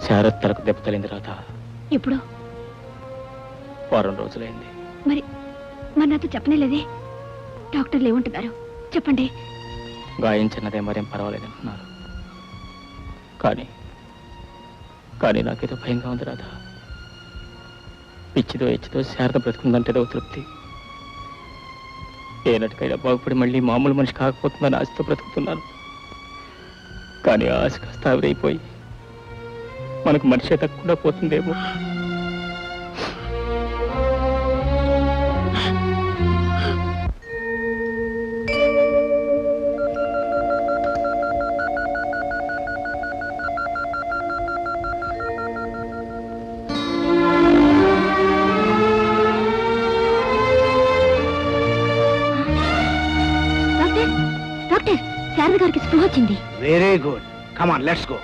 శారద్ తలకు దెబ్బ తగిలింది రాధ. ఇప్పుడు వారం రోజులైంది. మరి మరి నాతో చెప్పనేలేదే. డాక్టర్లు ఏమంటున్నారు చెప్పండి. గాయం చిన్నదే, మరేం పర్వాలేదంటున్నారు. కానీ కానీ నాకేదో భయంగా ఉంది రాధ. పిచ్చిదో ఎచ్చిదో శారద బ్రతుకుందంటేదో తృప్తి. ఏనాటికైనా బాగుపడి మళ్ళీ మామూలు మనిషి కాకపోతుందని ఆశతో బ్రతుకుతున్నాను. కానీ ఆ ఆశ కాస్త ఆవిరైపోయి మనకు మనిషి తగ్గకుండా పోతుందేమో. శారద గారికి స్పృహ వచ్చింది. Very good, come on let's go.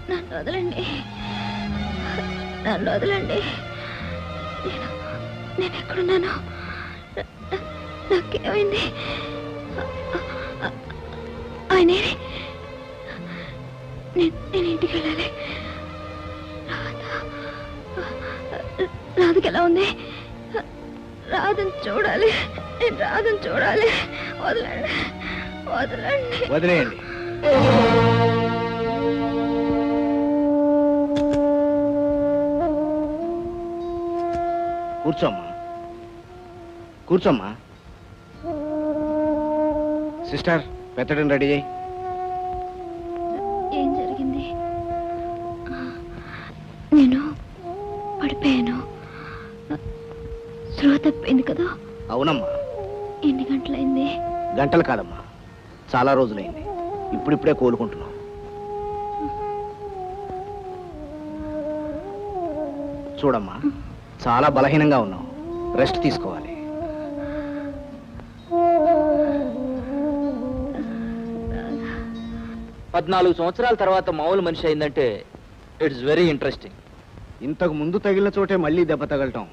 నన్ను వదలండి, నన్ను వదలండి. నేను ఎక్కడున్నాను? నాకేమైంది? ఆయన నేను ఇంటికి వెళ్ళాలి. రాధకి ఎలా ఉంది? రాధని చూడాలి, నేను రాధని చూడాలి. వదలండి, వదలండి, వదిలేయండి. కూర్చోమ్మా, కూర్చోమ్మా. సిస్టర్, పెత్తడం రెడీ చేయి. ఏం జరిగింది? నేను పడిపోయాను. స్పృహ తప్పింది కదా? అవునమ్మా. ఎన్ని గంటలైంది? గంటలు కాదమ్మా, చాలా రోజులైంది. ఇప్పుడిప్పుడే కోలుకుంటున్నావు. చూడమ్మా, చాలా బలహీనంగా ఉన్నావు. రెస్ట్ తీసుకోవాలి. పద్నాలుగు సంవత్సరాల తర్వాత మామూలు మనిషి అయిందంటే ఇట్స్ వెరీ ఇంట్రెస్టింగ్. ఇంతకు ముందు తగిలిన చోటే మళ్ళీ దెబ్బ తగలటం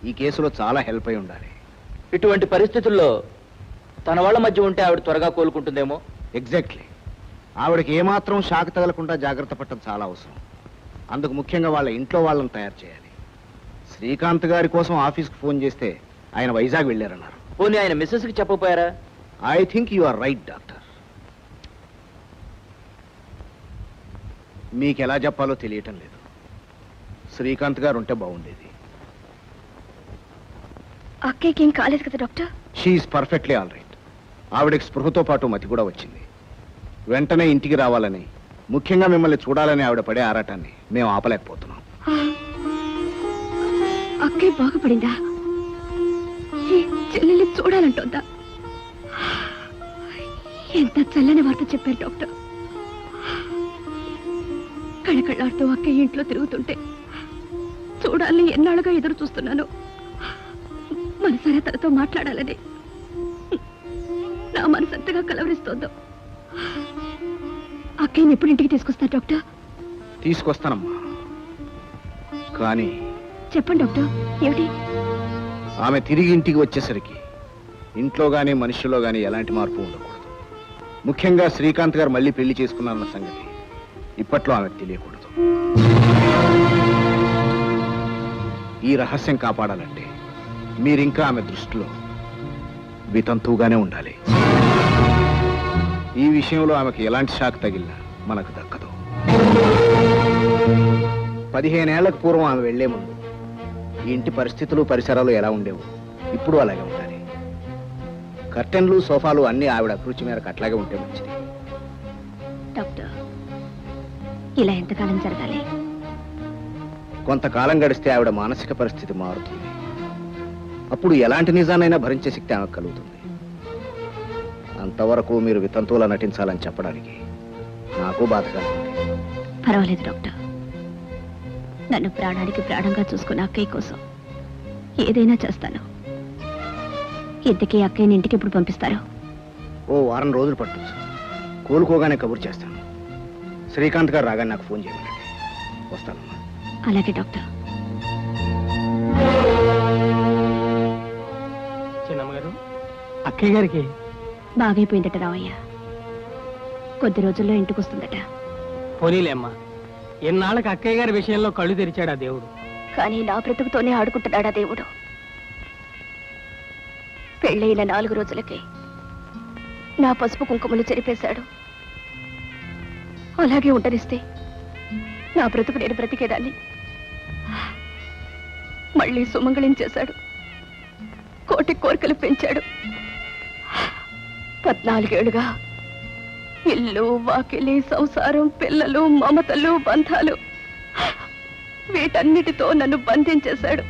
ఈ కేసులో చాలా హెల్ప్ అయి ఉండాలి. ఇటువంటి పరిస్థితుల్లో తన వాళ్ళ మధ్య ఉంటే ఆవిడ త్వరగా కోలుకుంటుందేమో. ఎగ్జాక్ట్లీ. ఆవిడకి ఏమాత్రం షాక్ తగలకుండా జాగ్రత్త పడటం చాలా అవసరం. అందుకు ముఖ్యంగా వాళ్ళ ఇంట్లో వాళ్ళని తయారు చేయాలి. శ్రీకాంత్ గారి కోసం ఆఫీస్కి ఫోన్ చేస్తే ఆయన వైజాగ్ వెళ్ళారన్నారు. పోనీ ఆయన మిస్సెస్కి చెప్పపోయారా? I think you are right doctor. మీకు ఎలా చెప్పాలో తెలియటం లేదు. శ్రీకాంత్ గారు ఉంటే బాగుండేది. అక్కయ్యకి ఏం కాలేదు కదా doctor? She's perfectly all right. ఆవిడకి స్పృహతో పాటు మతి కూడా వచ్చింది. వెంటనే ఇంటికి రావాలని, ముఖ్యంగా మిమ్మల్ని చూడాలని ఆవిడ పడే ఆరాటాన్ని మేము ఆపలేకపోతున్నాం. అక్కయ్య బాగుపడిందా? ఈ చెల్లెల్ని చూడాలంటోందా? ఎంత చల్లని వార్త చెప్పారు డాక్టర్. కళకళాడుతూ అక్కయ్య ఇంట్లో తిరుగుతుంటే చూడాలని ఎన్నాళ్ళుగా ఎదురు చూస్తున్నాను. మనసారా తనతో మాట్లాడాలని. నా మనసు అంతగా కలవరిస్తోందో. అక్కయ్యని ఎప్పుడు ఇంటికి తీసుకొస్తారు డాక్టర్? తీసుకొస్తానమ్మా, కానీ చెప్పండి డాక్టర్, ఏమిటి? ఆమె తిరిగి ఇంటికి వచ్చేసరికి ఇంట్లో గానీ మనుషుల్లో గానీ ఎలాంటి మార్పు ఉండకూడదు. ముఖ్యంగా శ్రీకాంత్ గారు మళ్ళీ పెళ్లి చేసుకున్నారన్న సంగతి ఇప్పట్లో ఆమెకు తెలియకూడదు. ఈ రహస్యం కాపాడాలంటే మీరింకా ఆమె దృష్టిలో వితంతువుగానే ఉండాలి. ఈ విషయంలో ఆమెకు ఎలాంటి షాక్ తగిలినా మనకు దక్కదు. 15 ఏళ్లకు పూర్వం ఆమె వెళ్లే ముందు ఈ ఇంటి పరిస్థితులు పరిసరాలు ఎలా ఉండేవో ఇప్పుడు అలాగే ఉండాలి. కర్టెన్లు, సోఫాలు అన్నీ ఆవిడ అభిరుచి మేరకు అట్లాగే ఉంటే మంచిది. డాక్టర్, ఇలా ఎంతకాలం జరగాలి? కొంతకాలం గడిస్తే ఆవిడ మానసిక పరిస్థితి మారుతుంది. అప్పుడు ఎలాంటి నిజానైనా భరించే శక్తి ఆమెకు కలుగుతుంది. అంతవరకు మీరు వితంతువులా నటించాలని చెప్పడానికి నాకు బాధగా ఉంది. పర్వాలేదు డాక్టర్. నన్ను ప్రాణానికి ప్రాణంగా చూసుకున్న అక్కయ్య కోసం ఏదైనా చేస్తాను. ఇంతకీ అక్కయ్యని ఇంటికి ఎప్పుడు పంపిస్తారు? ఓ వారం రోజులు పట్టొచ్చు. కోలుకోగానే కబురు చేస్తాను. శ్రీకాంత్ గారు రాగానే నాకు ఫోన్ చేయండి. వస్తానమ్మా. అలాగే డాక్టర్. చిన్నమ్మగారు, అక్కయ్య గారికి బాగైపోయిందట రామయ్య. కొద్ది రోజుల్లో ఇంటికి వస్తుందట. పోనీలేమ్మా, ఎన్నాళ్ళకి అక్కయ్య గారి విషయంలో కళ్ళు తెరిచాడు ఆ దేవుడు. కానీ నా బ్రతుకుతోనే ఆడుకుంటున్నాడా దేవుడు. పెళ్ళైన 4 రోజులకే నా పసుపు కుంకుమలు చెరిపేశాడు. అలాగే ఉండనిస్తే నా బ్రతుకు నేను బ్రతికేదాన్ని. మళ్ళీ సుమంగళించేశాడు. కోటి కోరికలు పెంచాడు. 14 ఏళ్లుగా ఇల్లు, వాకిలి, సంసారం, పిల్లలు, మమతలు, బంధాలు వీటన్నిటితో నన్ను బంధించేశాడు.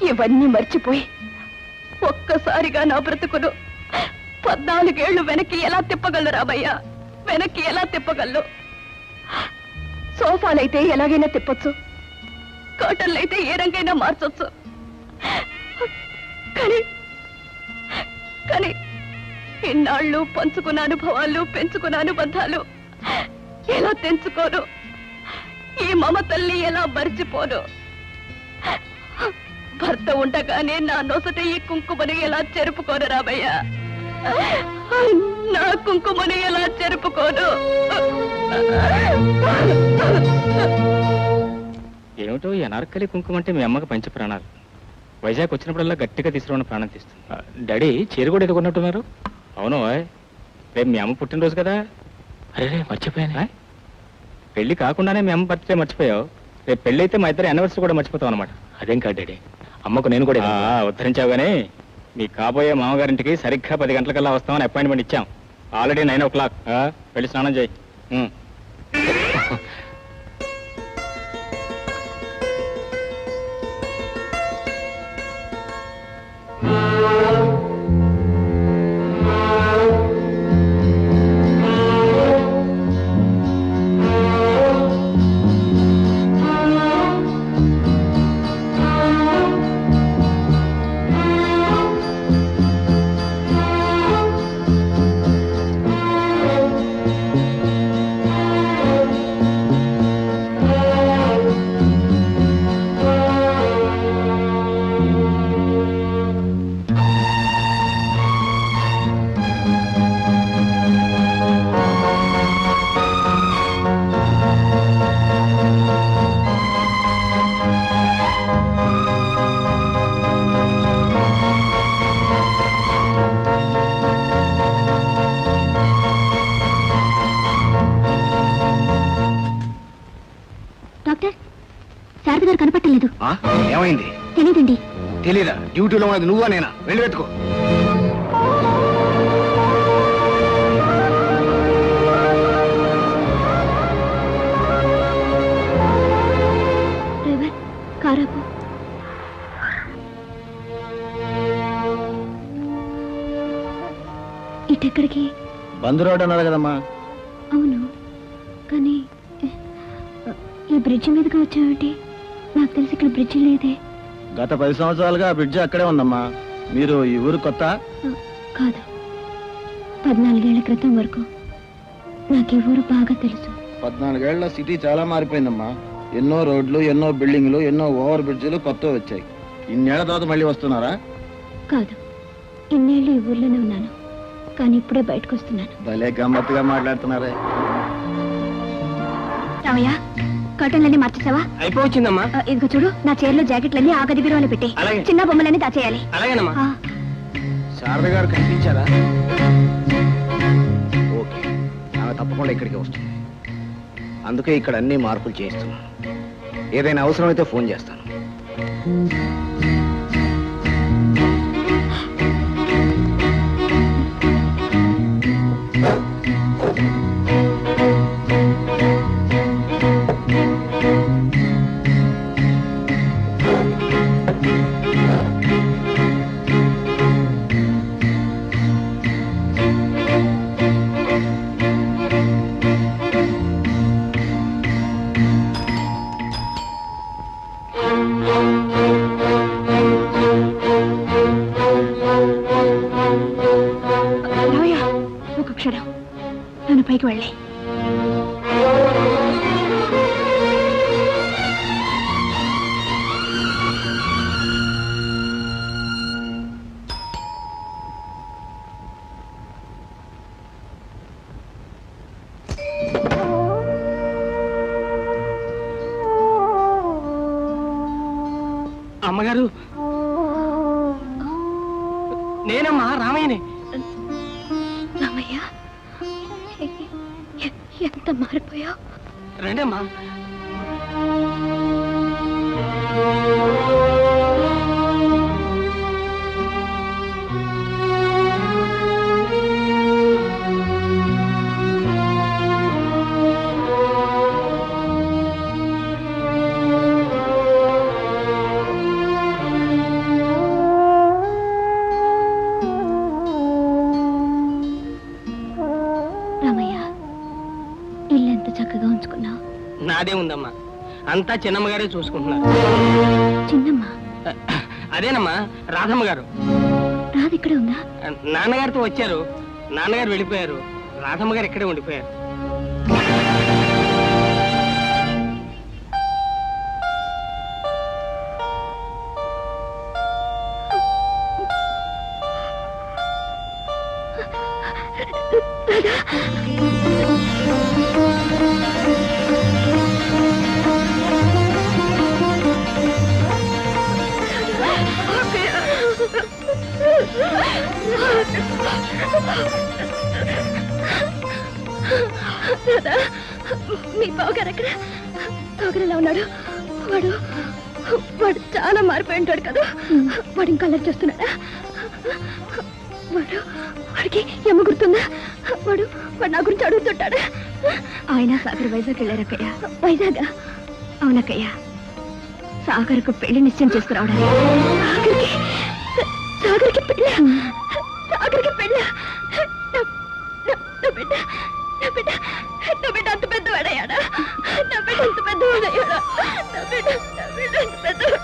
ఇవన్నీ మర్చిపోయి ఒక్కసారిగా నా బ్రతుకును 14 ఏళ్లు వెనక్కి ఎలా తిప్పగలరు రామయ్య? వెనక్కి ఎలా తిప్పగలరు? సోఫాలైతే ఎలాగైనా తిప్పొచ్చు, కర్టన్లైతే ఏ రంగైనా మార్చొచ్చు. కానీ కానీ ఇన్నాళ్ళు పంచుకున్న అనుభవాలు, పెంచుకున్న అనుబంధాలు ఎలా తెంచుకోను? ఈ మమతల్ని ఎలా మర్చిపోను? భర్త ఉండగానే నా నొసట ఈ కుంకుమని ఎలా చెరుపుకోను రామయ్య? నా కుంకుమని ఎలా చెరుపుకోను? ఏమిటో ఈ అనార్కలి కుంకుమ అంటే మీ అమ్మకి పంచ ప్రాణాలు. వైజాగ్ వచ్చినప్పుడల్లా గట్టిగా తీసుకున్న ప్రాణం తీస్తుంది. డాడీ చీర కూడా ఎదుగున్నట్టున్నారు. అవును ఓయ్, రేపు మీ అమ్మ పుట్టినరోజు కదా. అరే మర్చిపోయాను. పెళ్లి కాకుండానే మీ అమ్మ బర్త్డే మర్చిపోయావు. రేపు పెళ్లి అయితే మా ఇద్దరు యానివర్సరీ కూడా మర్చిపోతావు అనమాట. అదేం కాదు డాడీ, అమ్మకు నేను కూడా ఉద్ధరించావు. కానీ మీ కాబోయే మామగారింటికి సరిగ్గా 10 గంటలకల్లా వస్తామని అపాయింట్మెంట్ ఇచ్చాం. Already 9 o'clock. వెళ్ళి స్నానం చేయి. శారద గారు కనపట్టలేదు. ఏమైంది? తెలీదండి. తెలీదా? డ్యూటీలో ఉన్నది నువ్వా నేనా? వెళ్ళి వెతుకో. డ్రైవర్ కారాపు. ఇటెక్కడికి? బంద్ రోడ్ అన్నారు కదమ్మా. అవును, కానీ ఈ బ్రిడ్జి మీదకి వచ్చావేంటి? నాకు తెలిసి ఇక్కడ బ్రిడ్జి లేదే. గత 10 సంవత్సరాలుగా ఆ బ్రిడ్జి అక్కడే ఉందమ్మా. మీరు ఈ ఊరు కొత్త? కాదు, 14 ఏళ్ల క్రితం వరకు నాకు ఈ ఊరు బాగా తెలుసు. 14 ఏళ్ల సిటీ చాలా మారిపోయిందమ్మా. ఎన్నో రోడ్లు, ఎన్నో బిల్డింగ్లు, ఎన్నో ఓవర్ బ్రిడ్జిలు కొత్త వచ్చాయి. ఇన్నేళ్ల తర్వాత మళ్ళీ వస్తున్నారా? కాదు, ఇన్నేళ్ళు ఈ ఊర్లోనే ఉన్నాను, కానీ ఇప్పుడే బయటకు వస్తున్నాను. భలే గమ్మత్తుగా మాట్లాడుతున్నారే. రామయ్య, కర్టన్లన్నీ మార్చేసావా? అయిపోవచ్చిందమ్మా. ఇదిగో చూడు, నా చైర్లో జాకెట్లన్నీ ఆ గది బీరువాలో పెట్టి అలాగే. చిన్న బొమ్మలన్నీ దాచేయాలి. అలాగేనమ్మా. శారద గారు కనిపించారా? ఓకే, ఆమె తప్పకుండా ఇక్కడికి వస్తుంది. అందుకే ఇక్కడ అన్ని మార్పులు చేస్తున్నాను. ఏదైనా అవసరమైతే ఫోన్ చేస్తాను. రామయ్య, ఒక క్షణం నన్ను పైకి వెళ్ళి. నేనమ్మా రామయ్యని. రామయ్య, ఎంత మారిపోయావు. రండమ్మా. రామయ్య, ఇల్లు ఎంత చక్కగా ఉంచుకున్నావు. నాదే ఉందమ్మా, అంతా చిన్నమ్మ గారే చూసుకుంటున్నారు. చిన్నమ్మ? అదేనమ్మా రాధమ్మ గారు. రాధ ఇక్కడే ఉందా? నాన్నగారితో వచ్చారు, నాన్నగారు వెళ్ళిపోయారు, రాధమ్మ గారు ఇక్కడే ఉండిపోయారు. మీ బావగారు ఎక్కడ? బావగారు ఎలా ఉన్నాడు? వాడు వాడు చాలా మారిపోయి ఉంటాడు కదా. వాడు ఇంకా అల్లరి చేస్తున్నాడా? వాడికి ఎమ్మ గుర్తుందా? వాడు నా గురించి అడుగుతుంటాడా? ఆయన సాగర్ వైజాగ్ వెళ్ళారక్కయ్య. వైజాగ్? అవునక్కయ్య, సాగర్కు పెళ్లి నిశ్చయం చేసుకురావడానికి. సాగర్కి పెళ్ళ? సాగర్కి పెళ్ళ? నా బిడ్డ అంత పెద్దవాడయ్యాడా? నా బిడ్డ అంత పెద్దవాడయ్యాడా? నా బిడ్డ అంత పెద్దవాడు.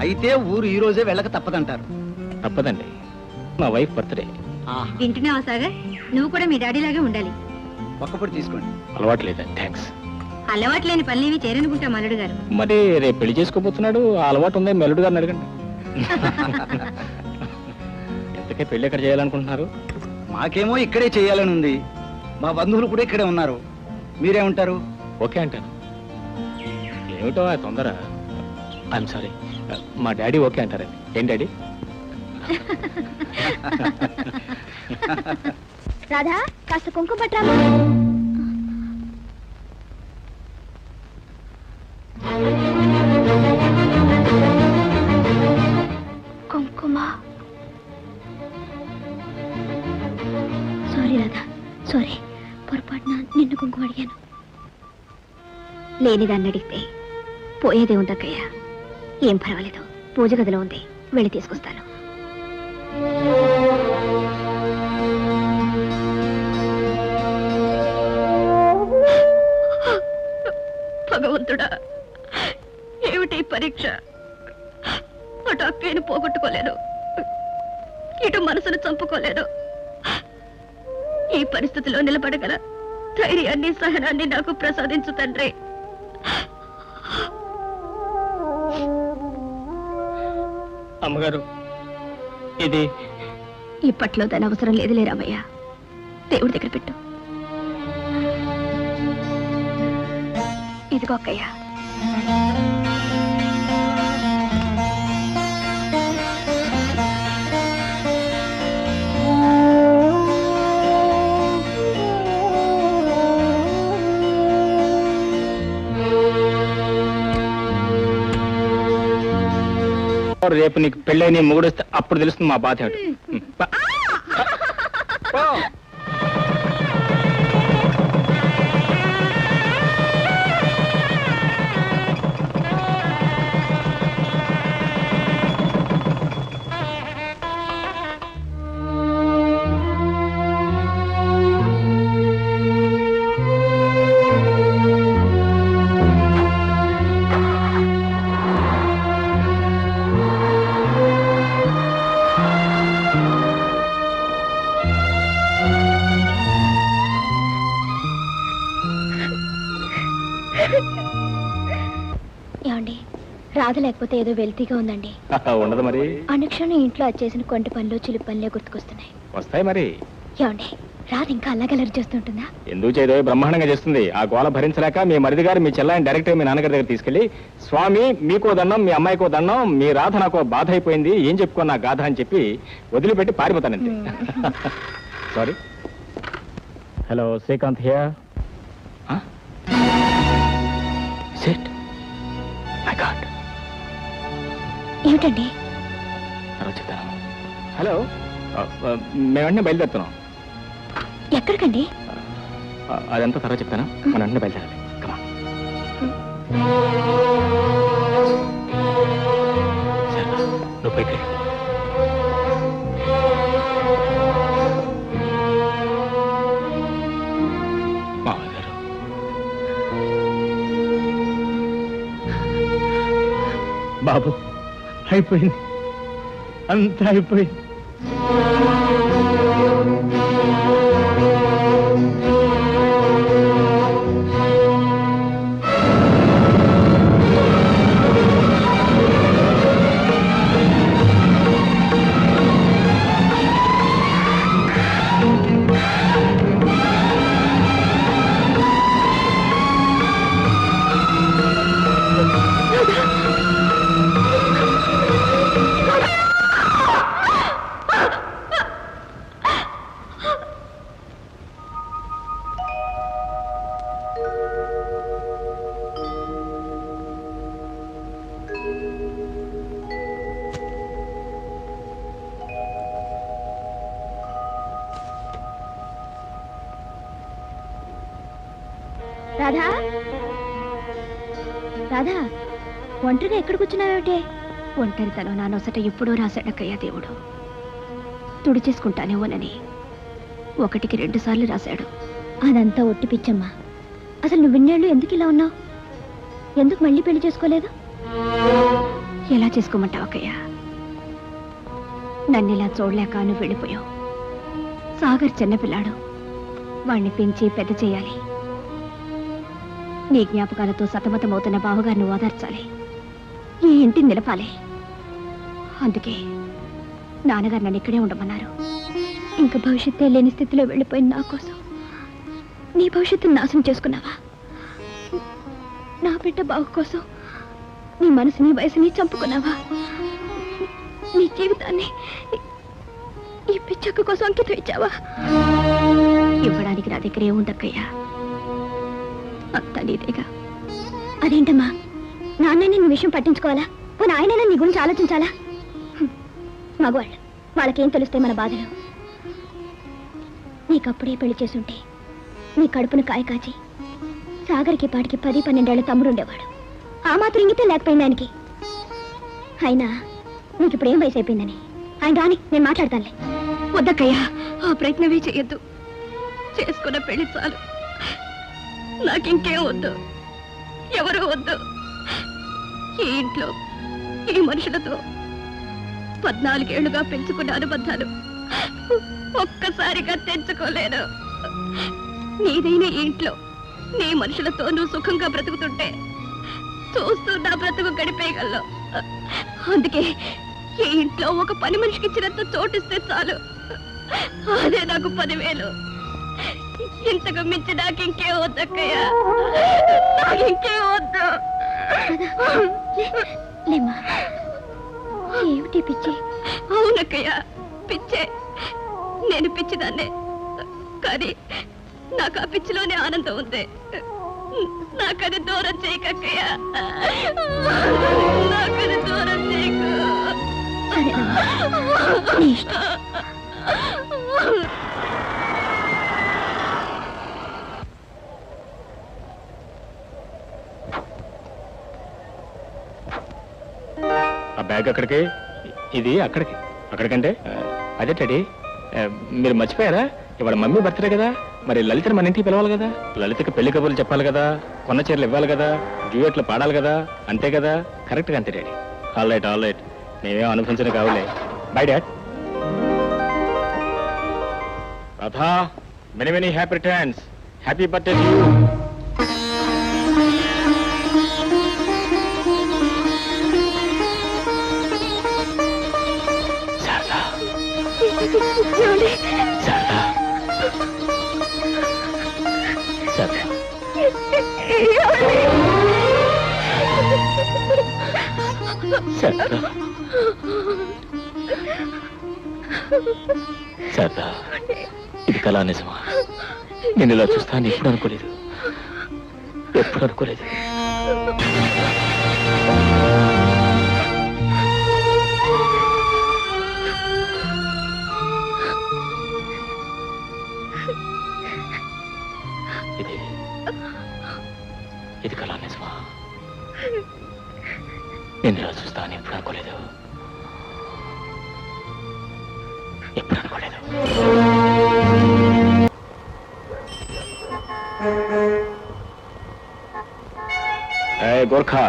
అయితే ఊరు ఈ రోజే వెళ్ళక తప్పదంటారు. తప్పదండి, మా వైఫ్ బర్త్డే. వింటున్నావా సాగర్? నువ్వు కూడా మీ డాడీ లాగే ఉండాలి. ఒక్కప్పుడు తీసుకోండి. అలవాటు లేదా? థ్యాంక్స్. అలవాటు లేని పనులేవి చేరనుకుంటా మల్లుడు గారు. మరి రేపు పెళ్లి చేసుకోబోతున్నాడు, ఆ అలవాటు ఉందే మెల్లుడు గారిని అడగండి. ఎంతకే పెళ్లి ఎక్కడ చేయాలనుకుంటున్నారు? మాకేమో ఇక్కడే చేయాలని ఉంది. మా బంధువులు కూడా ఇక్కడే ఉన్నారు. మీరేమంటారు? ఓకే అంటాను. ఏమిటో ఆ తొందర? ఐఎమ్ సారీ, మా డాడీ ఓకే అంటారండి. ఏం డాడీ? రాధా, కాస్త కుంకుమ పట్రా. కుంకుమ. Sorry Radha, sorry. పొరపాటున నిన్ను కుంకుమ అడిగాను. లేనిదాన్ని అడిగితే పోయేదే ఉందక్కయ్య. ఏం పర్వాలేదు, పూజ గదిలో ఉంది, వెళ్ళి తీసుకొస్తాను. భగవంతుడా, ఏమిటి పరీక్ష? అటు అక్కయ్యను పోగొట్టుకోలేదు, ఇటు మనసును చంపుకోలేదు. ఈ పరిస్థితిలో నిలబడగల ధైర్యాన్ని, సహనాన్ని నాకు ప్రసాదించు తండ్రి. అమ్మగారు, ఇది ఇప్పట్లో దాని అవసరం లేదులే రామయ్య. దేవుడి దగ్గర పెట్టు. ఇదిగో అక్కయ్య. రేపు నీకు పెళ్ళైన మొగుడొస్తే అప్పుడు తెలుస్తుంది మా బాధ ఏమిటి. ఏమండి, రాధ లేకపోతే ఏదో వెల్తీగా ఉందండి. ఉండదు మరి. అనుక్షణం ఇంట్లో వచ్చేసిన కొంటి పనులు, చిలిపి పనులే గుర్తుకొస్తున్నాయి. వస్తాయి మరి. ఏమండి, రాదు ఇంకా అలాగే అలరి చేస్తుంటుందా? ఎందుకు చేయదో బ్రహ్మాండంగా చేస్తుంది. ఆ గోళ భరించలేక మీ మరిది గారు మీ చెల్లాయిని డైరెక్ట్ మీ నాన్నగారి దగ్గర తీసుకెళ్లి, స్వామి మీకో దండం, మీ అమ్మాయికో దండం, మీ రాధ నాకు బాధ అయిపోయింది, ఏం చెప్పుకో నా గాథ అని చెప్పి వదిలిపెట్టి పారిపోతానంతే. Sorry. Hello, Srikanth here. Sit. My god. ఏమిటండి? చెప్తాను. హలో, మేము వెంటనే బయలుదేరుతున్నాం. ఎక్కడికండి? అదంతా తర్వాత చెప్తాను. మనం వెంటనే బయలుదేరాలి. కమా. నువ్వు పైకి వెళ్ళు. మామయ్య గారు, బాబు అయిపోయింది, అంతా అయిపోయింది. రాధా, రాధా, ఒంటరిగా ఎక్కడ కూర్చున్నావేమిటే? ఒంటరితనం నా నొసట ఎప్పుడూ రాశాడక్కయ్యా దేవుడు. తుడిచేసుకుంటానేమోనని 1కి 2 సార్లు రాశాడు. అదంతా ఒట్టి పిచ్చమ్మా. అసలు నువ్వు ఇన్నేళ్ళు ఎందుకు ఇలా ఉన్నావు? ఎందుకు మళ్ళీ పెళ్లి చేసుకోలేదు? ఎలా చేసుకోమంటావు అక్కయ్య? నన్ను ఇలా చూడలేక నువ్వు వెళ్ళిపోయావు. సాగర్ చిన్నపిల్లాడు, వాణ్ణి పెంచి పెద్ద చేయాలి. నీ జ్ఞాపకాలతో సతమతమవుతున్న బావగారిని ఓదార్చాలి, ఈ ఇంటిని నిలపాలి. అందుకే నాన్నగారు నన్ను ఇక్కడే ఉండమన్నారు. ఇంకా భవిష్యత్తే లేని స్థితిలో వెళ్ళిపోయిన నా కోసం నీ భవిష్యత్తును నాశనం చేసుకున్నావా? నా బిడ్డ బావు కోసం నీ మనసుని వయసుని చంపుకున్నావా? నీ జీవితాన్ని ఈ పిచ్చక్క కోసం అంకితం ఇచ్చావా? ఇవ్వడానికి నా దగ్గర ఏముందక్కయ్యా? అంతా నీదేగా. అదేంటమ్మా, నాన్నని నీ విషయం పట్టించుకోవాలా? పోనీ ఆయనైనా నీ గురించి ఆలోచించాలా? మగవాళ్ళు, వాళ్ళకేం తెలుస్తాయి మన బాధలు? నీకప్పుడే పెళ్లి చేసుంటే నీ కడుపును కాయ కాచి సాగర్కి పాటికి 10-12 ఏళ్ల తమ్ముడు ఉండేవాడు. ఆ మాత్రం ఇంగితే లేకపోయింది ఆయనకి. అయినా నీకు ఇప్పుడు ఏం వయసు అయిపోయిందని ఆయన రాని నేను మాట్లాడతానులే. వద్దక్కయ్యా, ఆ ప్రయత్నమే చెయ్యొద్దు. చేసుకున్న పెళ్లి చాలు, నాకింకేం వద్దు, ఎవరు వద్దు. ఈ ఇంట్లో ఈ మనుషులతో 14 ఏళ్లుగా పెంచుకున్న అనుబంధాలు ఒక్కసారిగా తెంచుకోలేను. నీదైన ఈ ఇంట్లో నీ మనుషులతో నువ్వు సుఖంగా బ్రతుకుతుంటే చూస్తూ నా బ్రతుకు గడిపేయగలను. అందుకే ఈ ఇంట్లో ఒక పని మనిషికి ఇచ్చినంత చోటిస్తే చాలు, అదే నాకు 10,000. ఇంతకు మించి నాకు ఇంకే వద్దక్కయ్యా, నాకు ఇంకే వద్దు. ఏమిటి పిచ్చి? అవునక్కయ్యా, పిచ్చే. నేను పిచ్చిదాన్నే, కానీ నాకు ఆ పిచ్చిలోనే ఆనందం ఉంది. నాకది దూరం చేయకక్కయ్యా, నాకది దూరం చేయకు. ఆ బ్యాగ్ అక్కడికి, ఇది అక్కడికి. అక్కడికంటే అదే డాడీ, మీరు మర్చిపోయారా? ఇవాళ మమ్మీ బర్త్డే కదా, మరి లలితని మన ఇంటికి పిలవాలి కదా. లలితకి పెళ్లి కబుర్లు చెప్పాలి కదా, కొన్న చీరలు ఇవ్వాలి కదా, డ్యూయెట్లు పాడాలి కదా, అంతే కదా? కరెక్ట్గా అంతే daddy. All right, all right. మేమేం అనుభవించడం కావులే. Bye dad. Radha, many many happy returns. Happy birthday to you. Sharada, Sharada, Sharada, Sharada, Sharada, ఇది కళా నిజమా? నేను ఇలా చూస్తాను ఎప్పుడు అనుకోలేదు, ఎప్పుడు అనుకోలేదు. ఇది ఇది కళా నిజమా? నేను ఇలా చూస్తాను ఎప్పుడు అనుకోలేదు, ఎప్పుడు అనుకోలేదు. గోర్ఖా,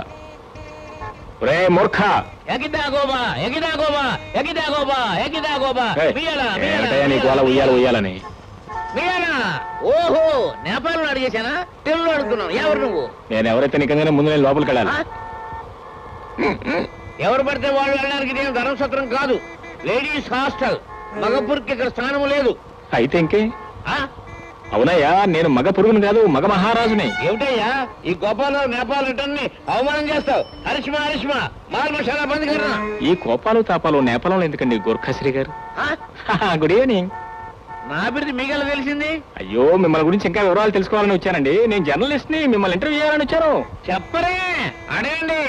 రే మూర్ఖా, నీకు అలా ఉయ్యాలి ఉయ్యాలని. ఓహో, నేపాల్ అడిగేశానా? తెలుగులో అడుగుతున్నావు. ఎవరు నువ్వు? నేను ఎవరైతే నిజంగానే ముందు నేను లోపలికి వెళ్ళాలి. ఎవరు పడితే వాళ్ళు వెళ్ళడానికి నేను ధర్మసత్రం కాదు, లేడీస్ హాస్టల్. మగపురికి ఇక్కడ స్థానం లేదు. అయితే ఇంకే? ఆ? అవునయ్యా, నేను మగ పురుగుని కాదు, మగ మహారాజుని. ఏమిటయ్యా ఈ గోపాలరావు నేపాల్ రిటర్న్ని అవమానం చేస్తావు? హరిష్మా హరిష్మా మార్మశాల బంద్ కర్నా. ఈ కోపాలు తాపాలు నేపాలంలో ఎందుకండి గోర్ఖాశ్రీ గారు? Good evening. నా అభివృద్ధి మీకెలా తెలిసింది? అయ్యో, మిమ్మల్ని గురించి ఇంకా వివరాలు తెలుసుకోవాలని వచ్చానండి. నేను జర్నలిస్ట్ ని, మిమ్మల్ని ఇంటర్వ్యూ చేయాలని వచ్చాను. చెప్పరే, అడగండి.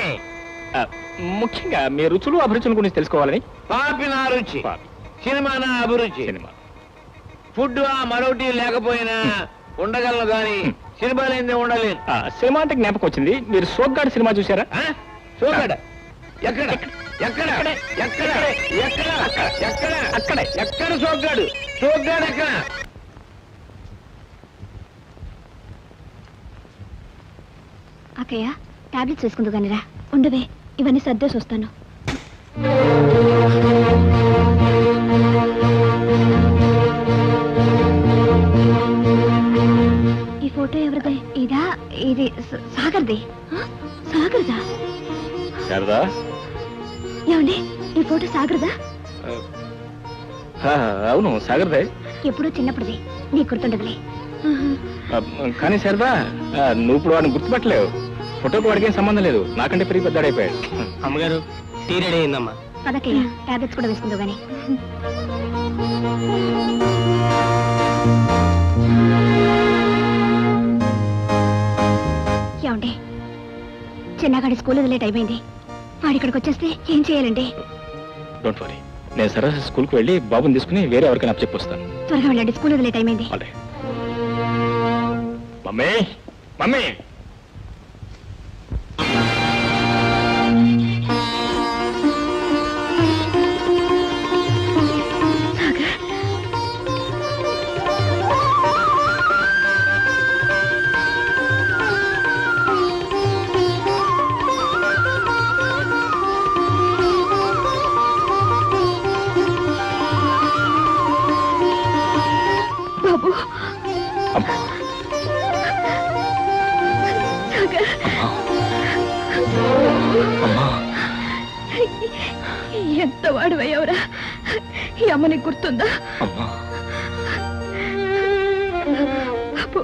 ముఖ్యంగా మీ రుచులు అభిరుచుల గురించి తెలుసుకోవాలని. పాపి నా రుచి, సినిమా నా అభిరుచి. సినిమా ఫుడ్ మరొకటి లేకపోయినా ఉండగలను గాని సినిమా లేదే ఉండలేదు. సినిమా అంటే జ్ఞాపకం వచ్చింది, మీరు సోగ్గాడు సినిమా చూసారా? చూసాడు. ఎక్కడ ఎక్కడ ఎక్కడ ఎక్కడ ఎక్కడ అక్కడ ఎక్కడ సోగ్గాడు? సోగ్గాడు ఎక్కడ? అక్కయ్య, టాబ్లెట్స్ వేసుకుందు కానిరా. ఉండవే, ఇవన్నీ సర్దేసి వస్తాను. ఈ ఫోటో ఎవరిదే? ఇదా? ఇది సాగర్ది. సాగర్దా? శారదా, ఏమండి, ఈ ఫోటో సాగర్దా? అవును సాగర్దే. ఎప్పుడో చిన్నప్పుడుది, నీకు గుర్తుండదులే. కానీ శారదా, నువ్వు ఇప్పుడు వాడిని గుర్తుపట్టలేవు. ఫోటోకి వాడికి ఏం సంబంధం లేదు, నాకంటే పెరిగి పెద్దాడైపోయాడు. అమ్మగారు, టీ రెడీ అయిందమ్మా. పదకయ్య, టాబ్లెట్స్ కూడా వేసుకుందో గానీ. ఏమండి, చిన్నగాడి స్కూల్ లేట్ అయిపోయింది. వాడి ఇక్కడికి వచ్చేస్తే ఏం చేయాలండి? డోంట్ వరీ, నేను సరస్సు స్కూల్కి వెళ్ళి బాబుని తీసుకుని వేరే ఎవరికైనా చెప్పొస్తాను. త్వరగా వెళ్ళండి, స్కూల్ లేట్ అయిపోయింది. మమ్మీ, మమ్మీ, బాబు, అమ్మా, అమ్మా, ఎంత వాడువయ్యవరా? ఈ అమ్మని గుర్తుందా? అమ్మా. బాబు,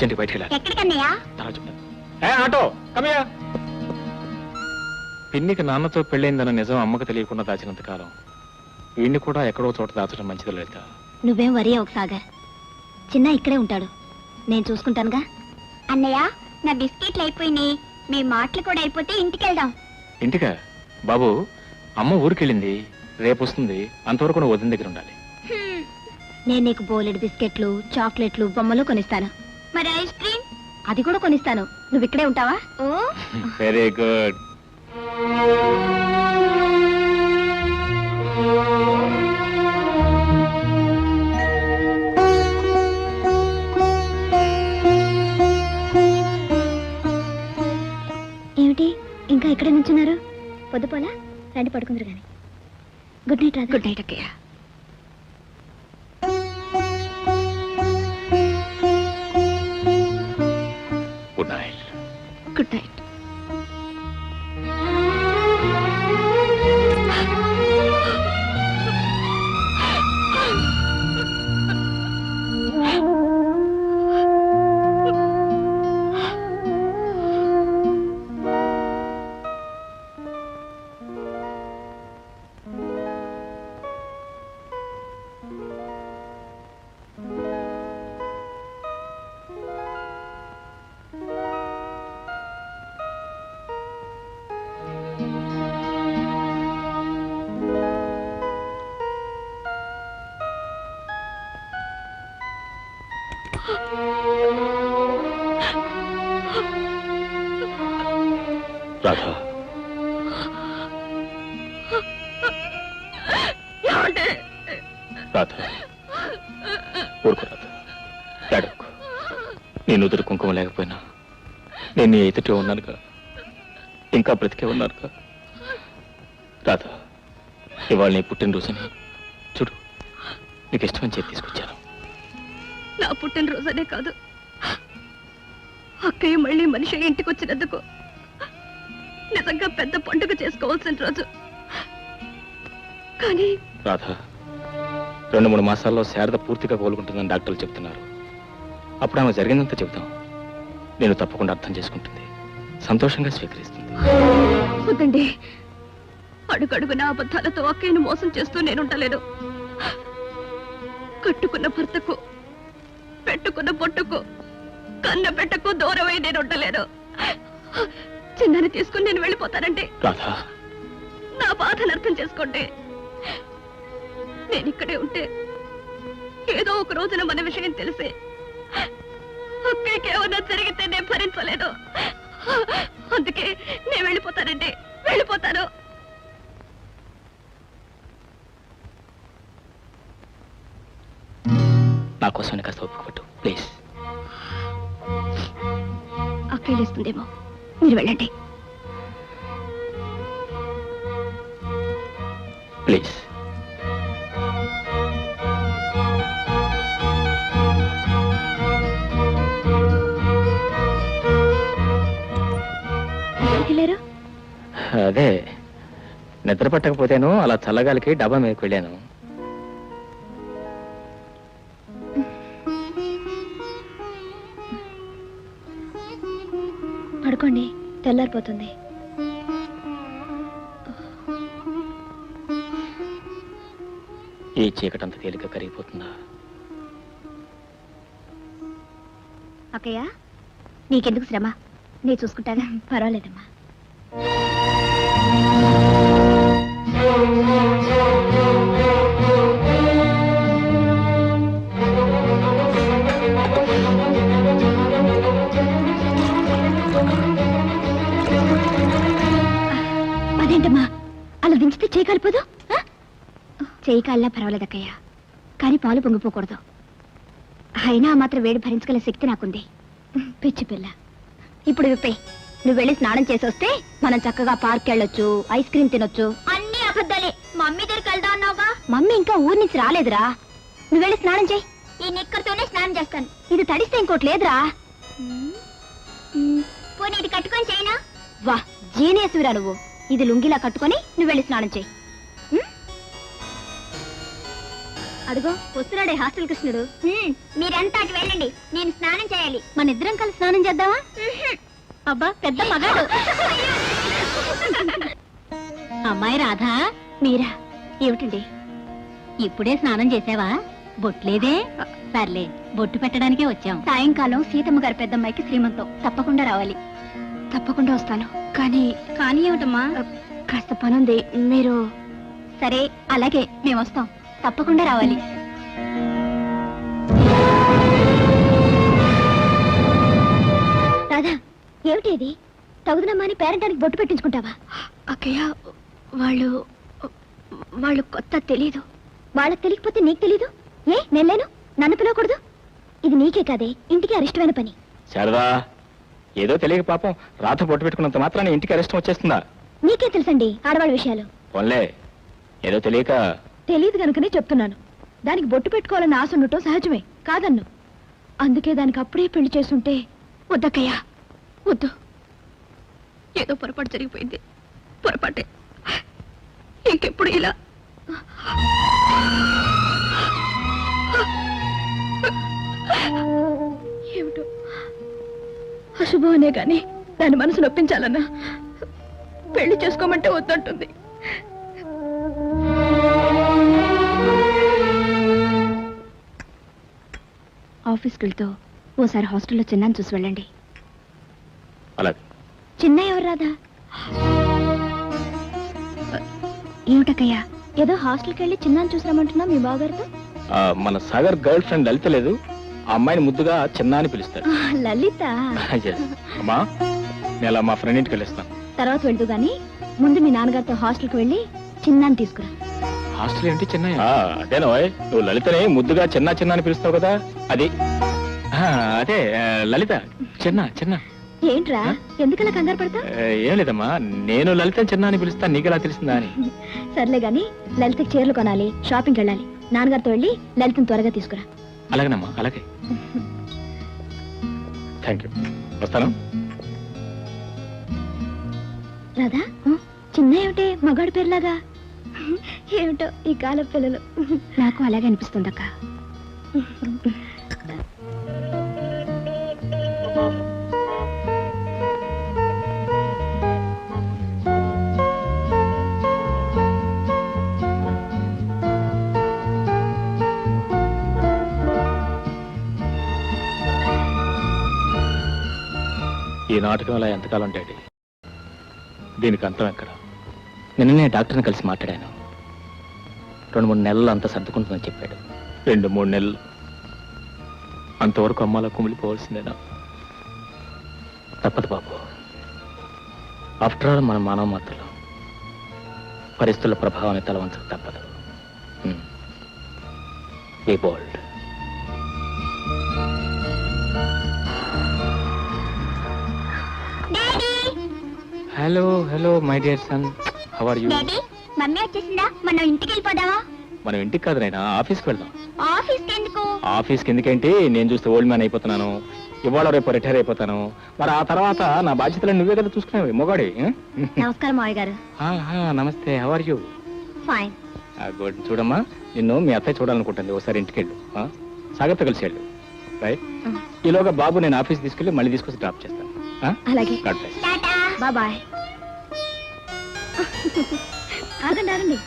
అర్జెంట్ బయటికి వెళ్ళాలి. ఎక్కడికన్నయ్యా? తర్వాత చెప్తాను. ఆటో కమయా. పిన్నికి నాన్నతో పెళ్ళైందన్న నిజం అమ్మకు తెలియకుండా దాచినంత కాలం వీడిని కూడా ఎక్కడో చోట దాచడం మంచిది లలిత. నువ్వేం వరి ఒక సాగర్, చిన్న ఇక్కడే ఉంటాడు, నేను చూసుకుంటానుగా. అన్నయ్య, నా బిస్కెట్లు అయిపోయినాయి, మీ మాటలు కూడా అయిపోతే ఇంటికి వెళ్దాం. ఇంటికా? బాబు, అమ్మ ఊరికెళ్ళింది, రేపు వస్తుంది, అంతవరకు నువ్వు వదిన దగ్గర ఉండాలి. నేను నీకు బోలెడు బిస్కెట్లు, చాక్లెట్లు, బొమ్మలు కొనిస్తాను. మరి ఐస్ క్రీమ్? అది కూడా కొనిస్తాను. నువ్వు ఇక్కడే ఉంటావా? Oh very good. ఏమిటి ఇంకా ఇక్కడే నుంచున్నారు? పొద్దుపోలా రండి, పడుకుందరు గాని. Good night Radha. Good night అక్కయ్య. Good night. Good night. Radha, Radha, ఊరుకో రాధా, ఏడవకు. నేను ఎదురు కుంకుమ లేకపోయినా నేను నీ ఎదుటే ఉన్నానుగా, ఇంకా బ్రతికే ఉన్నానుగా. రాధా, ఇవాళ నీ పుట్టినరోజుని చూడు, నీకు ఇష్టమని చెప్పి తీసుకొచ్చాను. నా పుట్టినరోజనే కాదు, అక్కయ్య మళ్ళీ మనిషి ఇంటికి వచ్చినందుకు నిజంగా పెద్ద పండుగ చేసుకోవాల్సిన రోజు. కానీ రాధా, 2-3 మాసాల్లో శారద పూర్తిగా కోలుకుంటుందని డాక్టర్లు చెప్తున్నారు. అప్పుడు ఆమె జరిగిందంతా చెబుతాం. నేను తప్పకుండా అర్థం చేసుకుంటుంది, సంతోషంగా స్వీకరిస్తుంది. వద్దండి, అడుగడుగున అబద్ధాలతో అక్కయ్యను మోసం చేస్తూ నేనుంటలేను. కట్టుకున్న భర్తకు, పెట్టుకున్న పొట్టుకు, కన్న పెట్టకు దూరమై నేను ఉండలేను. చిన్నని తీసుకుని నేను వెళ్ళిపోతానండి. రాధా, నా బాధను అర్థం చేసుకోండి. నేను ఇక్కడే ఉంటే ఏదో ఒక రోజున మన విషయం తెలిసి అక్కడికి ఏమన్నా జరిగితే నేను భరించలేను. అందుకే నేను వెళ్ళిపోతానండి, వెళ్ళిపోతాను. నా కోసం కాస్త ఒప్పుకోట్టు ప్లీజ్. అక్కడేస్తుందేమో, మీరు వెళ్ళండి. ప్లీజ్. వెళ్ళారు? అదే, నిద్ర పట్టకపోతేను అలా చల్లగాలికి డబ్బా మీదకి వెళ్ళాను. పడుకోండి, తెల్లారిపోతుంది. ఈ చీకటంత తేలిక కరిగిపోతుందా? అక్కయ్య, నీకెందుకు శ్రమ, నేను చూసుకుంటాగా. పర్వాలేదమ్మా. అదేంటమ్మా అలా దించితే చేయి కాలిపోదు? చేయి కాలినా పర్వాలేదక్కయ్య, కానీ పాలు పొంగిపోకూడదు. అయినా మాత్రం వేడి భరించగల శక్తి నాకుంది. పిచ్చి పిల్ల, ఇప్పుడు విప్పే. నువ్వు వెళ్ళి స్నానం చేసి వస్తే మనం చక్కగా పార్క్ వెళ్ళొచ్చు, ఐస్ క్రీమ్ తినొచ్చు. అన్ని అబద్ధాలే. మమ్మీ దగ్గరికి వెళ్దా అన్నావుగా. మమ్మీ ఇంకా ఊరి నుంచి రాలేదురా. నువ్వు వెళ్ళి స్నానం చేయి. ఈ నిక్కర్తోనే స్నానం చేస్తాను. ఇది తడిస్తే ఇంకోటి లేదురా. పోనీ ఇది కట్టుకొని చేయనా? వా, జీనియస్విరా నువ్వు. ఇది లుంగిలా కట్టుకొని నువ్వు వెళ్ళి స్నానం చేయి. అదిగో వస్తున్నాడే హాస్టల్ కృష్ణుడు. మీరంతా అటు వెళ్ళండి, నేను స్నానం చేయాలి. మన ఇద్దరం కలిసి స్నానం చేద్దామా? అబ్బా పెద్ద మగాడు. అమ్మాయి రాధా, మీరా? ఏమిటండి ఇప్పుడే స్నానం చేసావా? బొట్లేదే? సర్లే, బొట్టు పెట్టడానికే వచ్చాం. సాయంకాలం సీతమ్మ గారి పెద్దమ్మాయికి శ్రీమంతం, తప్పకుండా రావాలి. తప్పకుండా వస్తాను. కానీ ఏమిటమ్మా? కాస్త పనుంది, మీరు. సరే అలాగే, మేము వస్తాం, తప్పకుండా రావాలి. రాధా, ఏమిటి ఇది? తగుదనమ్మా అని పేరెంటానికి బొట్టు పెట్టించుకుంటావా? అక్కయ్య, వాళ్ళు కొత్త తెలీదు. వాళ్ళకి తెలియకపోతే నీకు తెలీదు? ఏ నేను లేను, నన్ను పిలవకూడదు? ఇది నీకే కాదే, ఇంటికి అరిష్టమైన పని. శారదా, ఏదో తెలియక పాపం రాత పొట్టు పెట్టుకున్నంత మాత్రాన్ని ఇంటికి అరెస్ట్ వచ్చేస్తుందా? నీకే తెలుసండి ఆడవాళ్ళ విషయాలు. పోన్లే, ఏదో తెలియక. తెలియదు కనుకనే చెప్తున్నాను. దానికి బొట్టు పెట్టుకోవాలని ఆశ ఉండటం సహజమే, కాదన్ను. అందుకే దానికి అప్పుడే పెళ్లి చేసుంటే. వద్దక్కయ్యా, వద్దు. ఏదో పొరపాటు జరిగిపోయింది, పొరపాటే. ఇంకెప్పుడు ఇలా. ఏమిటో అశుభం అనే గాని దాని మనసు నొప్పించాలన్నా పెళ్లి చేసుకోమంటే వద్దంటుంది. ఆఫీస్కి వెళ్తూ ఓసారి హాస్టల్లో చిన్నాన్ని చూసి వెళ్ళండి. అలాగే. చిన్న ఎవరు రాదా? ఏమిటక్కయ్యా, ఏదో హాస్టల్కి వెళ్ళి చిన్నాన్ని చూసిరామంటున్నా మీ బావగారితో? మన సాగర్ గర్ల్ ఫ్రెండ్ లలిత లేదు, ఆ అమ్మాయిని ముద్దుగా చిన్న అని పిలుస్తారు. లలిత. Yes. అమ్మా, నేను అలా మా ఫ్రెండ్ ఇంటికి వెళ్ళిస్తాను. తర్వాత వెళ్తూ గాని ముందు మీ నాన్నగారితో హాస్టల్కి వెళ్ళి చిన్నాన్ని తీసుకురా. హాస్టల్ ఏంటి చిన్న? అదేనో, నువ్వు లలితని ముద్దుగా చిన్న చిన్న అని పిలుస్తావు కదా, అది. అదే లలిత, చిన్న చిన్న. ఏంట్రా ఎందుకలా కంగారు పడతా? ఏం లేదమ్మా, నేను లలితని చిన్న అని పిలుస్తాను, నీకెలా తెలిసిందా అని. సర్లే గాని లలితకి చీరలు కొనాలి, షాపింగ్కి వెళ్ళాలి. నాన్నగారితో వెళ్ళి లలితని త్వరగా తీసుకురా. అలాగేనమ్మా, అలాగే. థ్యాంక్ యూ, వస్తాను. రాధా, చిన్న ఏమిటే మగాడి పేరులాగా? ఏమిటో ఈ కాల పిల్లలు. నాకు అలాగే అనిపిస్తుందక్క. ఈ నాటకం అలా ఎంతకాలం డాడీ? దీనికి అంతం ఎక్కడ? నిన్ననే డాక్టర్ని కలిసి మాట్లాడాను. 2-3 నెలలు అంతా సర్దుకుంటుందని చెప్పాడు. 2-3 నెలలు అంతవరకు అమ్మాలా కుమిలిపోవాల్సిందేనా? తప్పదు బాబు. ఆఫ్టర్ ఆల్ మన మానవ మాత్రలు పరిస్థితుల ప్రభావాన్ని తలవంచక తప్పదు. Be bold. Hello hello my dear son, how are you? Mummy వచ్చేసిందా? మనం ఇంటికి వెళ్ళిపోదామా? మనం ఇంటికి కాదు నాయనా, ఆఫీస్కి వెళ్దాం. ఆఫీస్కి ఎందుకు? ఆఫీస్కి ఎందుకేంటి, నేను చూస్తే ఓల్డ్ మ్యాన్ అయిపోతున్నాను. ఇవాళ రేపు రిటైర్ అయిపోతాను. మరి ఆ తర్వాత నా బాధ్యతలు నువ్వే కదా చూసుకునేవి, మొగాడి. నమస్కారం మావయ్య గారు. నమస్తే, how are you? Fine. Good. చూడమ్మా, నిన్ను మీ అత్తయ్య చూడాలనుకుంటుంది, ఒకసారి ఇంటికి వెళ్ళు. సాగర్తో కలిసి వెళ్ళు, రైట్? ఈలోగా బాబు నేను ఆఫీస్ తీసుకెళ్ళి మళ్ళీ తీసుకొచ్చి డ్రాప్ చేస్తాను. అలాగే. God bless. బాయ్. ఆగండి ఆగండి.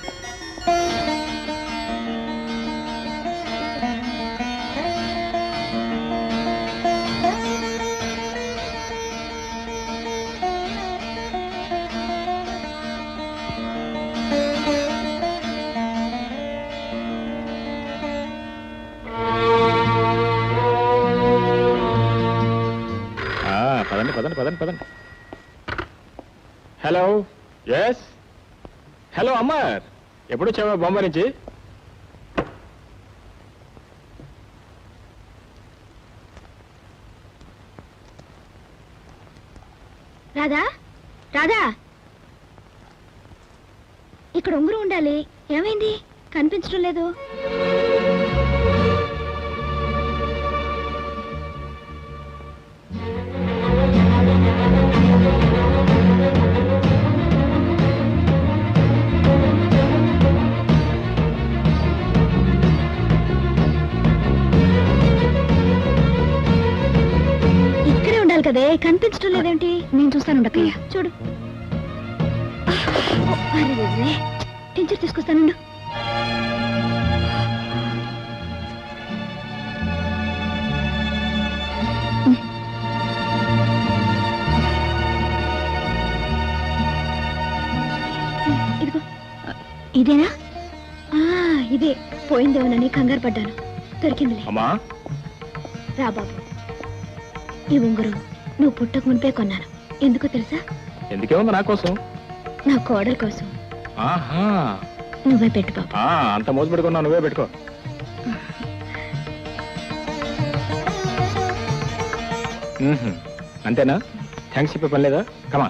పదండి పదండి పదండి పదండి. Hello, yes. హలో అమ్మర్, ఎప్పుడు వచ్చావా బొమ్మ నుంచి? రాధా, రాధా, ఇక్కడ ఉంగరం ఉండాలి. ఏమైంది? కనిపించడం లేదు. కదే కనిపించడం లేదేంటి? నేను చూస్తాను ఉండకయ్య. చూడు. టీచర్ తీసుకొస్తాను. ఇదిగో. ఇదేనా? ఇదే. పోయిందేమోనని కంగారు పడ్డాను. దొరికిందిలే. అమ్మా రా బాబు. ఈ ఉంగరం నువ్వు పుట్టక మునిపే కొన్నాను. ఎందుకో తెలుసా? ఎందుకే ఉంది నా కోసం? నా కోడల కోసం. ఆహా, నువ్వే పెట్టు బాబు. అంత మోజు పెట్టుకున్నా, నువ్వే పెట్టుకో. అంతేనా? థ్యాంక్స్ చెప్పే పని లేదా? కమా.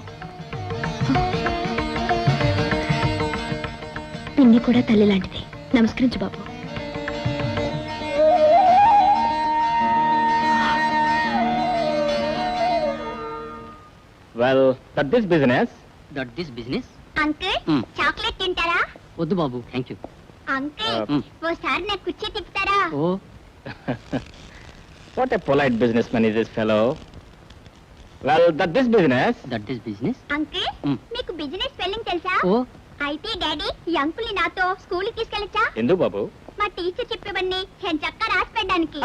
పిన్ని కూడా తల్లి లాంటిది. నమస్కరించు బాబు. Well, that this business. That this business. Uncle chocolate తింటారా? వద్దు బాబు, థ్యాంక్ యూ. అంకుల్ ఓసారి నాకు కుర్చీ తిప్పుతారా? ఓ What a polite businessman is this fellow. Well, that this business. That this business. Uncle మీకు బిజినెస్ స్పెల్లింగ్ తెలుసా? ఓ అయితే డాడీ ఈ అంకుల్ ని నాతో స్కూల్ కి తీసుకెళ్ళచ్చా? ఎందుకు బాబు? మా టీచర్ చెప్పేవన్నీ నేను చక్కగా రాసి పెట్టడానికి.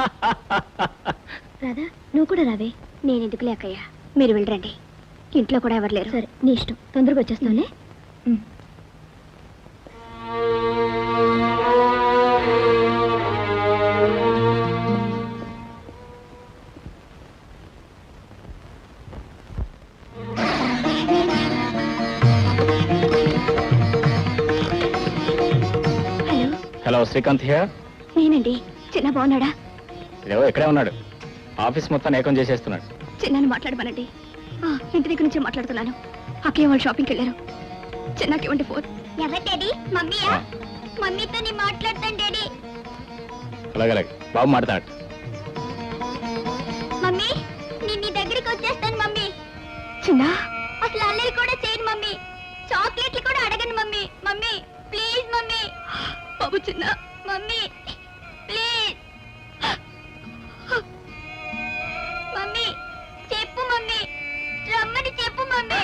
రాధా, నువ్వు కూడా రావే. నేను ఎందుకు లేకయ్యా, మీరు వెళ్ళరండి. ఇంట్లో కూడా ఎవరు లేరు. సరే, నీ ఇష్టం. తొందరగా వచ్చేస్తానే. హలో. Hello, Srikanth here. నేనండి. చిన్న బాగున్నాడా? ఇదేవో ఇక్కడే ఉన్నాడు. ఆఫీస్ మొత్తం ఏకం చేసేస్తున్నాడు. చిన్నాని మాట్లాడమనండి. ఇంటి దగ్గర నుంచే మాట్లాడుతున్నాను. అక్కయ్య వాళ్ళు షాపింగ్కి వెళ్ళారు. చిన్నాకి ఇవ్వండి ఫోన్. ఎవరు డాడీ? మమ్మీయా? మమ్మీతో నేను మాట్లాడతాను డాడీ. అలాగే బాబు మాట్లాడు. మమ్మీ నేను నీ దగ్గరికి వచ్చేస్తాను మమ్మీ. చిన్న అసలు అల్లరి కూడా చేయను మమ్మీ. చాక్లెట్లు కూడా అడగను మమ్మీ. Mummy please mummy. బాబు చిన్న. Mummy please. మమ్మీ చెప్పు మమ్మీ. రమ్మని చెప్పు మమ్మీ.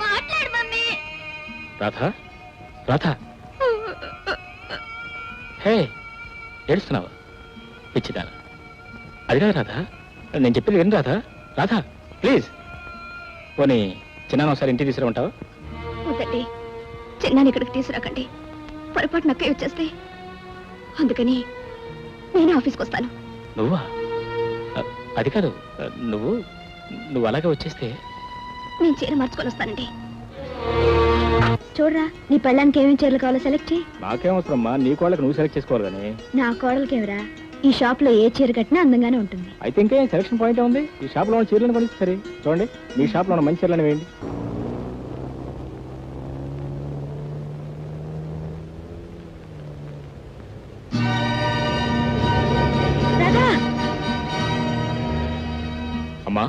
మాట్లాడు మమ్మీ. రాధా, రాధా. హే, ఏడుస్తున్నావా? పిచ్చిదానా. అది కాదు రాధా, నేను చెప్పేది విను రాధా. రాధా ప్లీజ్. పోనీ చిన్న ఒకసారి ఇంటికి తీసుకురామంటావా? వద్దండి, చిన్నాని ఇక్కడికి తీసుకురాకండి. పొరపాటు నక్కయ్య వచ్చేస్తే. అందుకని నేను ఆఫీస్కి వస్తాను. నువ్వా? అది కాదు, నువ్వు నువ్వు అలాగే వచ్చేస్తే. నేను చీర మార్చుకొని వస్తానండి. చూడరా, నీ పెళ్ళానికి ఏమేమి చీరలు కావాలో సెలెక్ట్ చేయి. నాకేం అవసరమ్మా, నీ కోళ్ళకి నువ్వు సెలెక్ట్ చేసుకోవాలి కానీ. నా కోడలికి ఎవరా? ఈ షాప్ లో ఏ చీర కట్టినా అందంగానే ఉంటుంది. అయితే ఇంకేం సెలక్షన్ పాయింట్ ఉంది. ఈ షాప్లో ఉన్న చీరలను కొనిస్తే సరే. చూడండి, మీ షాప్లో ఉన్న మంచి చీరలను వేయండి. రాధా, అమ్మా,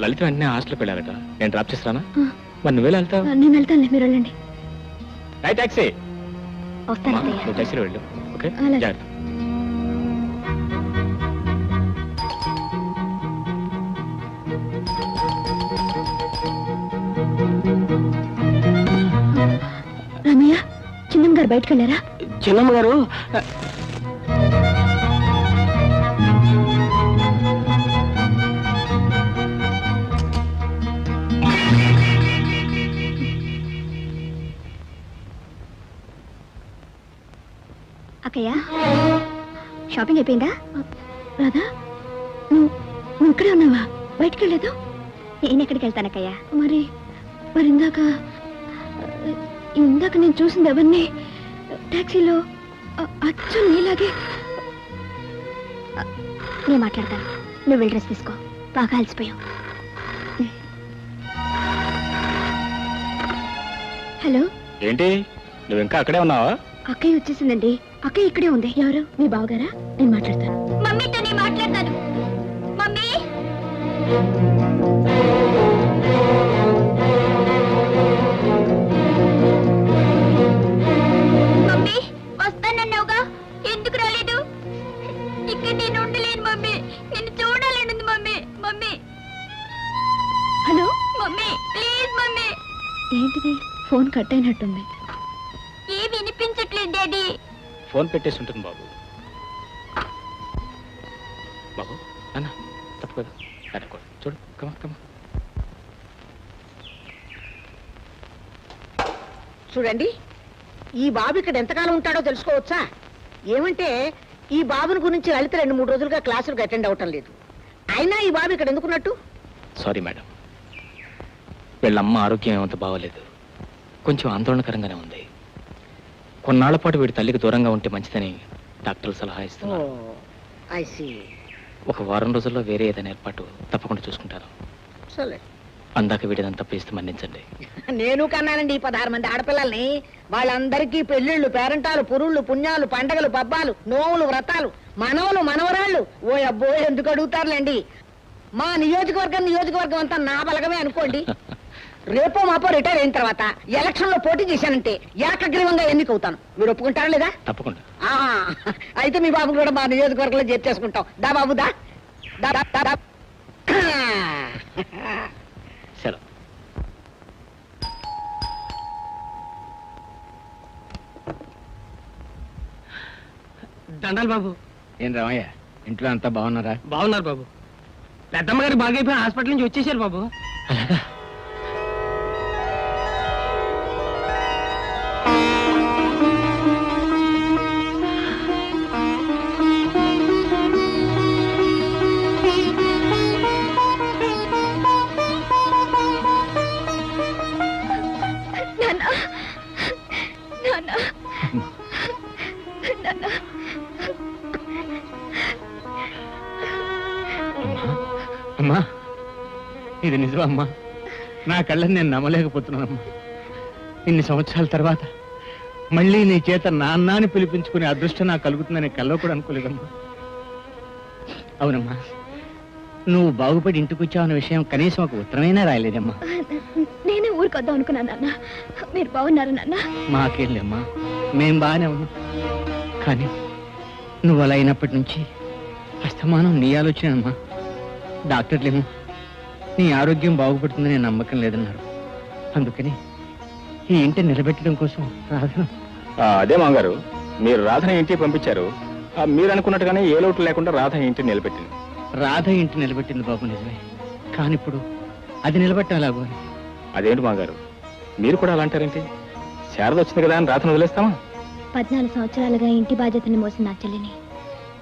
లలిత వెంటనే హాస్టల్కి వెళ్ళారట. నేను డ్రాప్ చేస్తానా? మరి నువ్వే వెళ్తావు? నేను వెళ్తానులే, మీరు వెళ్ళండి. Right taxi. వస్తాను అమ్మా, అత్తయ్య. నువ్వు టాక్సీలో వెళ్ళు. ఓకే, అలాగే. జాగ్రత్త. రామయ్య, చిన్నమ్మ గారు బయటకు వెళ్ళారా? చిన్నమ్మ గారు అక్కయ్య, షాపింగ్ అయిపోయిందా? రాధా, నువ్వు ఇక్కడే ఉన్నావా? బయటికి వెళ్ళలేదు? నేను ఎక్కడికి వెళ్తాను అక్కయ్య. మరి ఇందాక నేను చూసింది ఎవరిని? టాక్సీలో అచ్చు నీలాగే. నేను మాట్లాడతాను, నువ్వు వెళ్ళి డ్రెస్ తీసుకో. బాగా అలసిపోయావు. హలో. ఏంటి, నువ్వు ఇంకా అక్కడే ఉన్నావా? అక్కయ్య వచ్చేసిందండి. అక్కయ్య ఇక్కడే ఉంది. ఎవరు? మీ బావగారా? నేను మాట్లాడతాను. మమ్మీతో నేను మాట్లాడతాను. మమ్మీ మమ్మీ వస్తానన్నావుగా, ఎందుకు రాలేదు? ఇక్కడ నేను ఉండలేను ఏంటిది ఫోన్ కట్ అయినట్టుంది. ఏ వినిపించట్లేదు డాడీ. ఫోన్ పెట్టేసి ఉంటుంది బాబు. బాబు అన్న తప్పు కదా అడగకూడదు. చూడు కమా కమా. చూడండి, ఈ బాబు ఇక్కడ ఎంతకాలం ఉంటాడో తెలుసుకోవచ్చా? ఏమంటే ఈ బాబుని గురించి లలిత 2-3 రోజులుగా క్లాసులకు అటెండ్ అవటం లేదు. అయినా ఈ బాబు ఇక్కడ ఎందుకున్నట్టు? సారీ మేడం, వీళ్ళమ్మ ఆరోగ్యం ఏమంత బాగోలేదు. కొంచెం ఆందోళనకరంగానే ఉంది. కొన్నాళ్ల పాటు వీడి తల్లికి దూరంగా ఉంటే మంచిదని డాక్టర్లు సలహా ఇస్తున్నారు. I see. ఒక వారం రోజుల్లో వేరే ఏదైనా ఏర్పాటు తప్పకుండా చూసుకుంటాను. సరే, అందాక వీడిదంతా ప్లీజ్ మన్నించండి. నేను కన్నానండి 16 మంది ఆడపిల్లల్ని. వాళ్ళందరికీ పెళ్లిళ్ళు, పేరంటాలు, పురుళ్ళు, పుణ్యాలు, పండగలు, పబ్బాలు, నోవులు, వ్రతాలు, మనవలు, మనవరాళ్ళు. ఓ అబ్బో, ఎందుకు అడుగుతారులేండి. మా నియోజకవర్గం అంతా నా బలగమే అనుకోండి. రేపో మాపో రిటైర్ అయిన తర్వాత ఎలక్షన్ లో పోటీ చేశానంటే ఏకగ్రీవంగా ఎన్నికవుతాను. మీరు ఒప్పుకుంటారా లేదా? తప్పకుండా. అయితే మీ బాబు కూడా మా నియోజకవర్గంలో చేర్చేసుకుంటాం. దా బాబు దా. సెలవు. దండాలి బాబు. ఏం రామయ్య, ఇంట్లో అంతా బాగున్నారా? బాగున్నారు బాబు. పెద్దమ్మ గారు బాగైపోయి హాస్పిటల్ నుంచి వచ్చేసారు బాబు. అమ్మా, ఇది నిజమమ్మా. నా కళ్ళని నేను నమ్మలేకపోతున్నానమ్మా. ఇన్ని సంవత్సరాల తర్వాత మళ్ళీ నీ చేత నాన్నని పిలిపించుకునే అదృష్టం నాకు కలుగుతుందని కల్లో కూడా అనుకోలేదమ్మా. అవునమ్మా, నువ్వు బాగుపడి ఇంటికి వచ్చావన్న విషయం కనీసం ఒక ఉత్తరమైనా రాయలేదమ్మా. నేనే ఊరికొద్దాం అనుకున్నాను నాన్న. మీరు బాగున్నారు నాన్న? మాకేళ్ళమ్మా, మేం బాగానే ఉన్నాం. కానీ నువ్వు అలా అయినప్పటి నుంచి అస్తమానం నీ ఆలోచనమ్మా. డాక్టర్లేమో నీ ఆరోగ్యం బాగుపడుతుందని నమ్మకం లేదన్నారు. అందుకని ఈ ఇంటిని నిలబెట్టడం కోసం రాధను. అదే మామగారు, మీరు రాధని ఇంటికి పంపించారు. మీరు అనుకున్నట్టుగానే ఏ లోటు లేకుండా రాధ ఇంటిని నిలబెట్టింది. రాధ ఇంటి నిలబెట్టింది బాబు, నిజమే. కానీ ఇప్పుడు అది నిలబెట్టడం ఎలాగో. అదేంటి మామగారు, మీరు కూడా అలా అంటారేంటి? శారద వచ్చింది కదా అని రాధను వదిలేస్తామా? 14 సంవత్సరాలుగా ఇంటి బాధ్యతని మోసిన నా చెల్లిని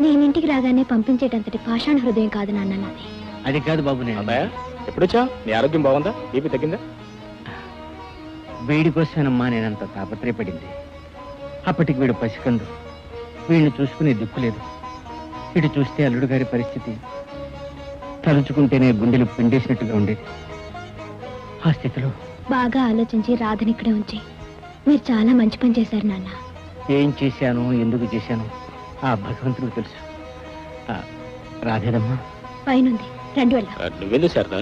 నేను ఇంటికి రాగానే పంపించేటంతటి పాషాణ హృదయం కాదు నాన్న నాది. అది కాదు బాబు, నేను అబ్బాయా ఎప్పుడొచ్చా? నీ ఆరోగ్యం బాగుందా? బీపీ తగ్గిందా? వీడి కోసమేనమ్మా నేనంత తాపత్రయపడింది. అప్పటికి వీడు పసికందు, వీడిని చూసుకునే దిక్కు లేదు. వీడు చూస్తే అల్లుడు గారి పరిస్థితి తలుచుకుంటేనే గుండెలు పిండేసినట్టుగా ఉండేది. ఆ స్థితిలో బాగా ఆలోచించి రాధని ఇక్కడే ఉంచి మీరు చాలా మంచి పని చేశారు నాన్న. ఏం చేశాను, ఎందుకు చేశాను ఆ భగవంతుడికి తెలుసు. రాధేదమ్మా పైనుంది, రండి వెళ్దాం. నువ్వేందు శారద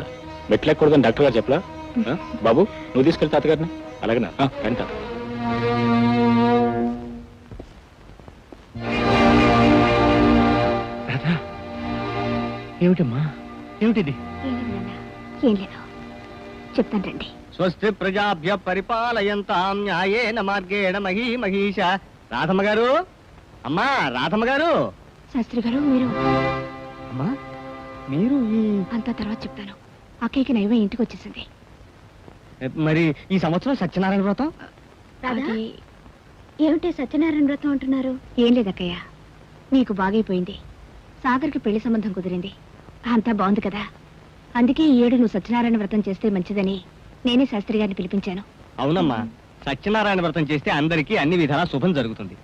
మెట్లెక్కకూడదని డాక్టర్ గారు చెప్పలా? బాబు నువ్వు తీసుకెళ్తా తాతగారిని. అలాగేనా? రండి తాత. రాధా, ఏమిటమ్మా, ఏమిటిది? ఏం లేదు నాన్న, ఏం లేదు. చెప్తాను రండి. స్వస్తి ప్రజాభ్య పరిపాలయంతాం న్యాయేన మార్గేణ మహీమహీష. రాధమ్మ గారు, అమ్మా రాధమ్మ గారు. శాస్త్రి గారు, మీరు అమ్మా, మీరు అంతా తర్వాత చెప్తాను. అక్కయ్యకి నైవే ఇంటికి వచ్చేసింది. మరి ఈ సంవత్సరం సత్యనారాయణ వ్రతం? అది ఏమిటి సత్యనారాయణ వ్రతం అంటున్నారు? ఏం లేదక్కయ్య, నీకు బాగైపోయింది. సాగర్కి పెళ్లి సంబంధం కుదిరింది. అంతా బాగుంది కదా. అందుకే ఈ ఏడు నువ్వు సత్యనారాయణ వ్రతం చేస్తే మంచిదని నేనే శాస్త్రి గారిని పిలిపించాను. అవునమ్మా, సత్యనారాయణ వ్రతం చేస్తే అందరికీ అన్ని విధాలా శుభం జరుగుతుంది.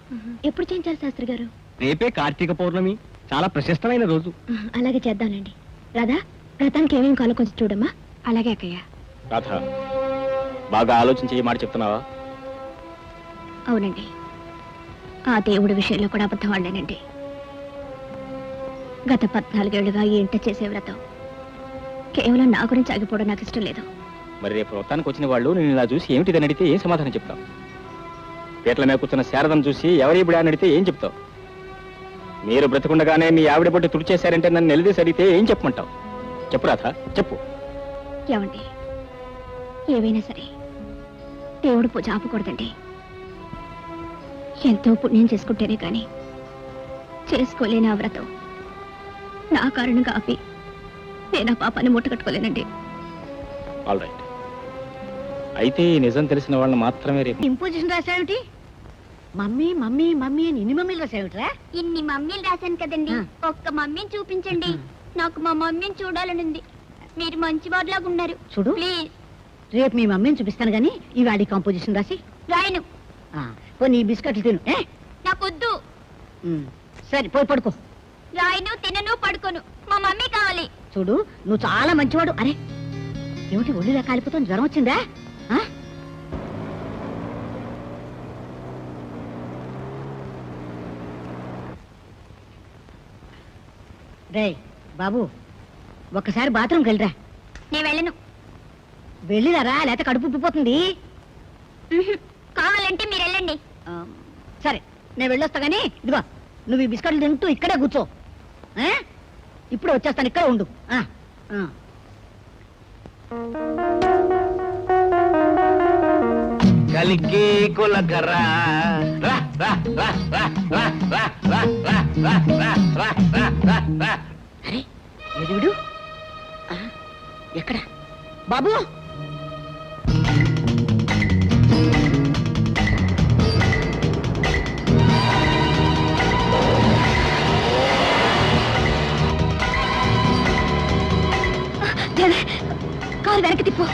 ఎప్పుడు చేయించారు శాస్త్రి గారు? రేపే కార్తీక పౌర్ణమి, చాలా ప్రశస్తమైన రోజు. అలాగే చేద్దానండి. రాధా, వ్రతానికి ఏమేమి కాలో కొంచెం చూడమ్మా. అలాగే అక్కయ్య. రాధ, బాగా ఆలోచించి ఈ మాట చెప్తున్నావా? అవునండి, ఆ దేవుడి విషయంలో కూడా అబద్ధం ఆడలేనండి. గత 14 ఏళ్లుగా ఈ ఇంట చేసే వ్రతం కేవలం నా గురించి ఆగిపోవడం నాకు ఇష్టం లేదు. మరి రేపు వ్రతానికి వచ్చిన వాళ్ళు నేను ఇలా చూసి ఏమిటిదని అడిగితే ఏం సమాధానం చెప్తావు? పీటల మీద కూర్చున్న శారదను చూసి ఎవరి ఇప్పుడు అని అడిగితే ఏం చెప్తావు? మీరు బ్రతకుండగానే మీ ఆవిడ బట్టి తుడిచేశారంటే నన్ను నిలదీసి అడిగితే ఏం చెప్పమంటావు? చెప్పు రాధ, చెప్పు. ఏమండి, ఏవైనా సరే దేవుడు పూజ ఆపకూడదండి. ఎంతో పుణ్యం చేసుకుంటేనే కానీ చేసుకోలేని ఆ వ్రతం నా కారణంగా ఆపి నేను ఆ పాపాన్ని మూటకట్టుకోలేనండి. All right. అయితే ఈ నిజం తెలిసిన వాళ్ళని మాత్రమే రేపు ఇంపోజిషన్ రాసావిటి? మమ్మీ మమ్మీ మమ్మీ అని ఇన్ని మమ్మీలు రాసావిట్రా? ఇన్ని మమ్మీలు రాశాను కదండి, ఒక్క మమ్మీని చూపించండి. నాకు మా మమ్మీని చూడాలనుంది. మీరు మంచి వాడిలాగా ఉన్నారు. చూడు, ప్లీజ్. రేపు మీ మమ్మీని చూపిస్తాను గానీ ఇవాడి కాంపోజిషన్ రాసి. రాయను. పోనీ ఈ బిస్కెట్లు తిను. నాకొద్దు. సరే పోయి పడుకో. రాయను, తినను, పడుకోను. మా మమ్మీ కావాలి. చూడు, నువ్వు చాలా మంచివాడు. అరే ఏమిటి ఒళ్ళులా కాలిపోతాం? జ్వరం వచ్చిందా? రే బాబు, ఒక్కసారి బాత్రూమ్కి వెళ్ళరా. నేను వెళ్ళను. వెళ్ళిరారా, లేకపోతే కడుపు ఉబ్బిపోతుంది. కావాలంటే మీరు వెళ్ళండి. సరే నేను వెళ్ళొస్తా గానీ ఇదిగో నువ్వు ఈ బిస్కెట్లు తింటూ ఇక్కడే కూర్చో. ఇప్పుడు వచ్చేస్తాను, ఇక్కడ ఉండు. కలికి కులకరా అరే ఎదుడు ఎక్కడ బాబు? కారు వెనక్కి తిప్పు.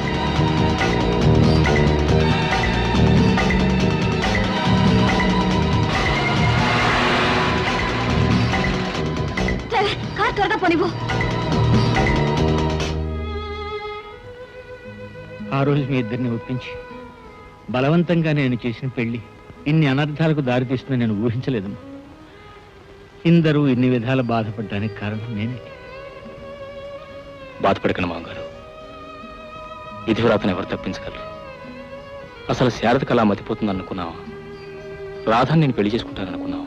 కారు త్వరగా పోనివ్వు. ఆ రోజు మీ ఇద్దరిని ఒప్పించి బలవంతంగా నేను చేసిన పెళ్లి ఇన్ని అనర్థాలకు దారితీస్తుందని నేను ఊహించలేదు. ఇందరూ ఇన్ని విధాల బాధపడడానికి కారణం నేనే. బాధపడకండి మామగారు, ఇది వ్రాతను ఎవరు తప్పించగలరు? అసలు శారదకు అలా మతిపోతుంది అనుకున్నావా? రాధాని నేను పెళ్లి చేసుకుంటాను అనుకున్నావా?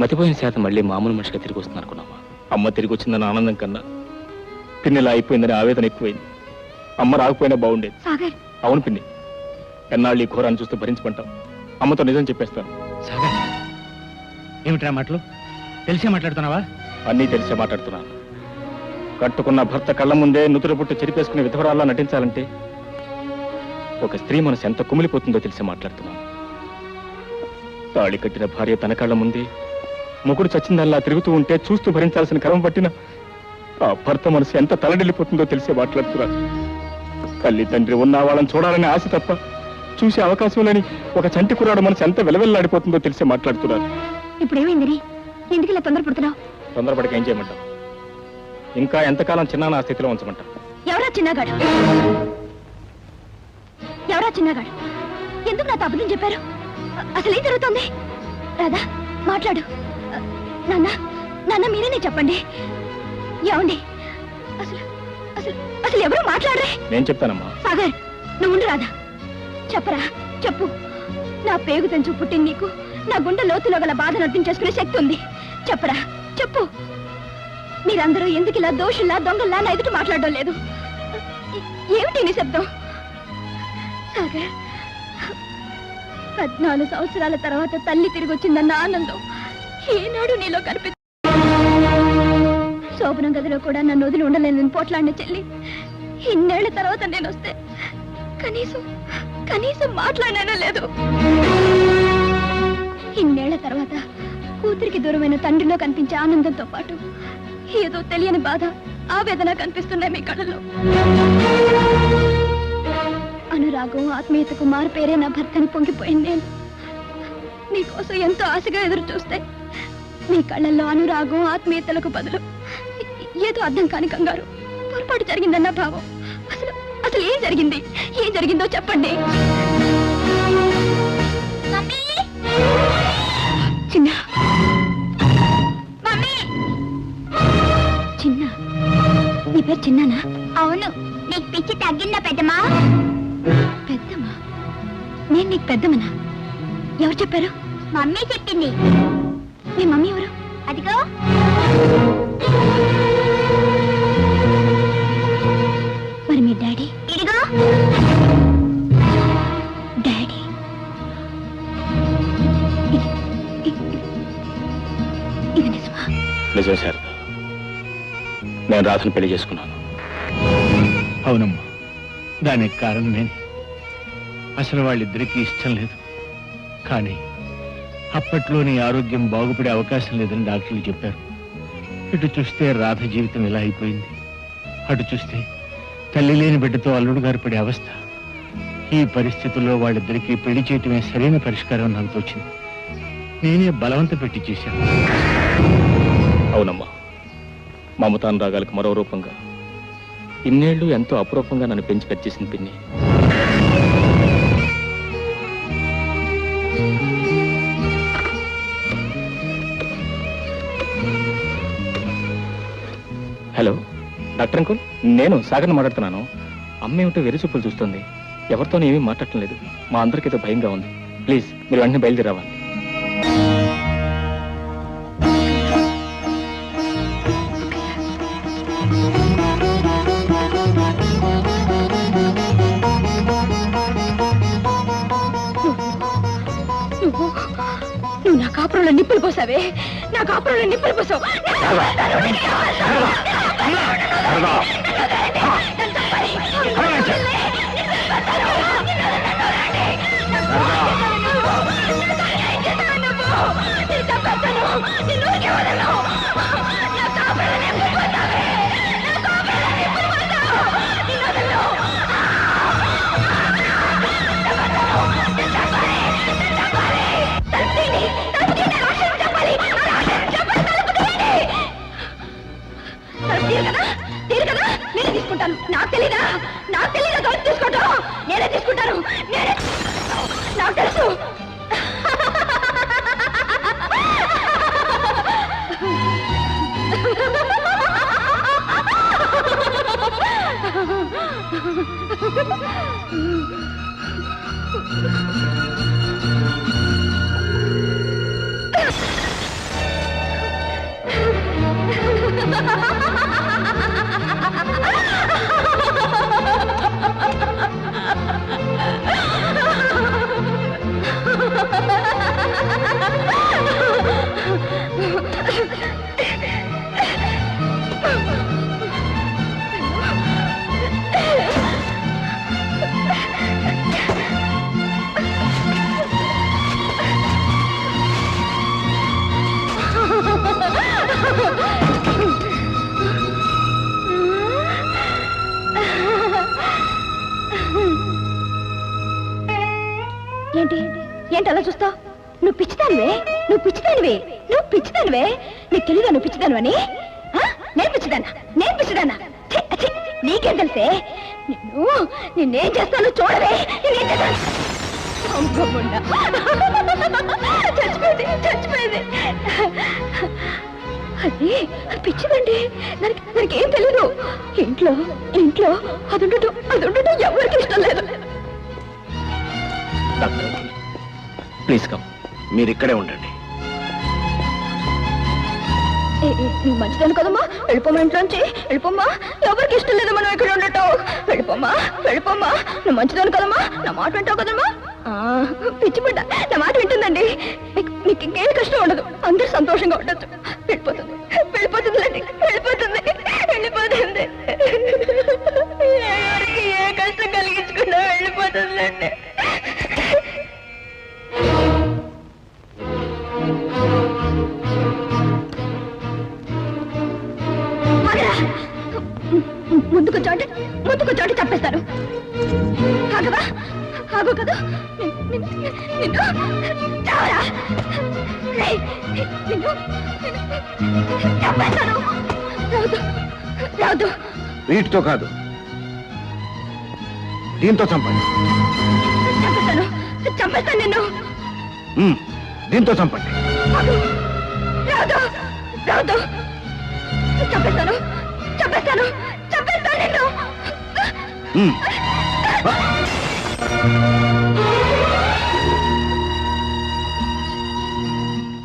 మతిపోయిన శారద మళ్ళీ మామూలు మనిషిగా తిరిగి వస్తుంది అనుకున్నావా? అమ్మ తిరిగి వచ్చిందని ఆనందం కన్నా పిన్నిలా అయిపోయిందని ఆవేదన ఎక్కువైంది. అమ్మ రాకపోయినా బాగుండేది. అవును పిన్ని, ఎన్నాళ్ళు ఈ ఘోరాన్ని చూస్తూ భరించమంటాం. అమ్మతో నిజం చెప్పేస్తాను. సాగర్, ఏమిట్రా మాటలు? తెలిసే మాట్లాడుతున్నావా? అన్నీ తెలిసే మాట్లాడుతున్నాను. కట్టుకున్న భర్త కళ్ళ ముందే నుతురు పుట్టు చెరిపేసుకునే విధవరాల్లా నటించాలంటే ఒక స్త్రీ మనసు ఎంత కుమిలిపోతుందో తెలిసి మాట్లాడుతున్నాను. తాళి కట్టిన భార్య తన కళ్ళ ముందే ముగుడు చచ్చిందల్లా తిరుగుతూ ఉంటే చూస్తూ భరించాల్సిన క్రమం పట్టిన ఆ భర్త మనసు ఎంత తలడిల్లిపోతుందో తెలిసే మాట్లాడుతున్నాను. తల్లి తండ్రి ఉన్న వాళ్ళని చూడాలనే ఆశ తప్ప చూసే అవకాశం లేని ఒక చంటి కుర్రాడు మనసు ఎంత వెలవెల్లాడిపోతుందో తెలిసే మాట్లాడుతున్నాను. ఇప్పుడు ఏమైంది? ఎందుకు ఇలా తొందరపడుతున్నావు? తొందరపడికి ఏం చేయమంటావు? ఇంకా ఎంతకాలం చిన్న నా స్థితిలో ఉంచమంటావు? ఎవరా చిన్నగాడు? ఎవరా చిన్నగాడు? ఎందుకు నాతో అబద్ధం చెప్పారు? అసలు ఏం జరుగుతుంది? రాధా, మాట్లాడు. నాన్న, నాన్న మీరేనే చెప్పండి. ఏమండి? అసలు అసలు అసలు ఎవరు మాట్లాడరే? నేను చెప్తానమ్మా. సాగర్, నువ్వు ఉండు. రాధా, చెప్పరా, చెప్పు. నా పేగు తెంచు పుట్టింది నీకు నా గుండె లోతులో గల బాధను అర్థం చేసుకునే శక్తి ఉంది. చెప్పరా, చెప్పు. మీరందరూ ఎందుకు ఇలా దోషుల్లా దొంగల్లా నా ఎదుటి మాట్లాడడం లేదు? ఏమిటి నిశ్శబ్దం? సాగర్, 14 సంవత్సరాల తర్వాత తల్లి తిరిగి వచ్చిందన్న ఆనందం ఏనాడు నీలో కనిపి శోభనం గదిలో కూడా నన్ను వదిలి ఉండలేని పోట్లాడిన చెల్లి ఇన్నేళ్ల తర్వాత నేను వస్తే కనీసం కనీసం మాట్లాడానో లేదు. ఇన్నేళ్ల తర్వాత కూతురికి దూరమైన తండ్రిలో కనిపించే ఆనందంతో పాటు ఏదో తెలియని బాధ, ఆవేదన కనిపిస్తున్నాయి మీ కళ్ళలో. అనురాగం, ఆత్మీయతకు మారు పేరే నా భర్తని పొంగిపోయింది. నేను నీకోసం ఎంతో ఆశగా ఎదురు చూస్తే మీ కళ్ళల్లో అనురాగం, ఆత్మీయతలకు బదులు ఏదో అర్థం కాని కంగారు, పొరపాటు జరిగిందన్న భావం. అసలు అసలు ఏం జరిగింది? ఏం జరిగిందో చెప్పండి. చిన్న చిన్న, నీ పేరు చిన్నానా? అవును. నీకు పిచ్చి తగ్గిందా పెద్దమా? పెద్దమ్మా? నేను నీకు పెద్దమ్మనా? ఎవరు చెప్పారు? మమ్మీ చెప్పింది. మీ మమ్మీ ఎవరు? అదిగో. మరి మీ డాడీ? ఇదిగో. నిజం శారద, నేను రాధను పెళ్లి చేసుకున్నాను. అవునమ్మా, దానికి కారణం నేను. అసలు వాళ్ళిద్దరికీ ఇష్టం లేదు. కానీ అప్పట్లో నీ ఆరోగ్యం బాగుపడే అవకాశం లేదని డాక్టర్లు చెప్పారు. ఇటు చూస్తే రాధ జీవితం ఇలా అయిపోయింది, అటు చూస్తే తల్లి లేని బిడ్డతో అల్లుడు గారు పడే అవస్థ. ఈ పరిస్థితుల్లో వాళ్ళిద్దరికీ పెళ్లి చేయటమే సరైన పరిష్కారం నాకు తోచింది. నేనే బలవంత పెట్టి చేశాను. అవునమ్మా, మమతానురాగాలకు మరో రూపంగా ఇన్నేళ్లు ఎంతో అపురూపంగా నన్ను పెంచి పెంచేసింది పిన్ని. హలో డాక్టర్ అంకుల్, నేను సాగర్ని మాట్లాడుతున్నాను. అమ్మ ఏమిటో వెర్రి చూపులు చూస్తుంది, ఎవరితోనూ ఏమీ మాట్లాడటం లేదు. మా అందరికీ ఏదో భయంగా ఉంది. ప్లీజ్ మీరు వెంటనే బయలుదేరావాలి. నువ్వు నా కాపురంలో నిప్పులు పోసావే, నా కాపురంలో నిప్పులు పోసావు. నేనే తీసుకుంటాను. నాకు తెలీదా గౌరవం తీసుకోవటం? నేనే తీసుకుంటాను. నాకు తెలుసు. ఏంటి అలా చూస్తావు? నువ్వు పిచ్చిదానివే. నీకు తెలీదా నువ్వు పిచ్చిదాను అని? నేను పిచ్చిదానా? నీకేం తెలిసే? నిన్నేం చేస్తాను చూడవే. చచ్చిపోయింది. అది పిచ్చిదండి. దానికి ఏం తెలీదు. ఇంట్లో అది ఉండటం ఎవరికి ఇష్టం లేదు. Doctor please come. మీరు ఇక్కడే ఉండండి. నువ్వు మంచిదాను కదమ్మా, వెళ్ళిపోమా. ఇంట్లోంచి వెళ్ళిపోమ్మా. ఎవరికి ఇష్టం లేదు మనం ఇక్కడ ఉండటం. వెళ్ళిపోమ్మా. నువ్వు మంచిదాను కదమ్మా, నా మాట వింటావు కదమ్మా. పిచ్చిబిడ్డ నా మాట వింటుందండి. నీకు ఇంకేం కష్టం ఉండదు, అందరూ సంతోషంగా ఉండొచ్చు. వెళ్ళిపోతుంది. ఎవరికి ఏ కష్టం కలిగించుకున్నా వెళ్ళిపోతుందండి. ముందుకు చోటి చంపేస్తాను. ఆగు కదా. చంపేస్తాను. రాదు. వీటితో కాదు, దీంతో చంపండి. చంపేస్తాను నిన్ను. దీంతో చంపండి. రాదు. చంపేస్తాను నిన్ను.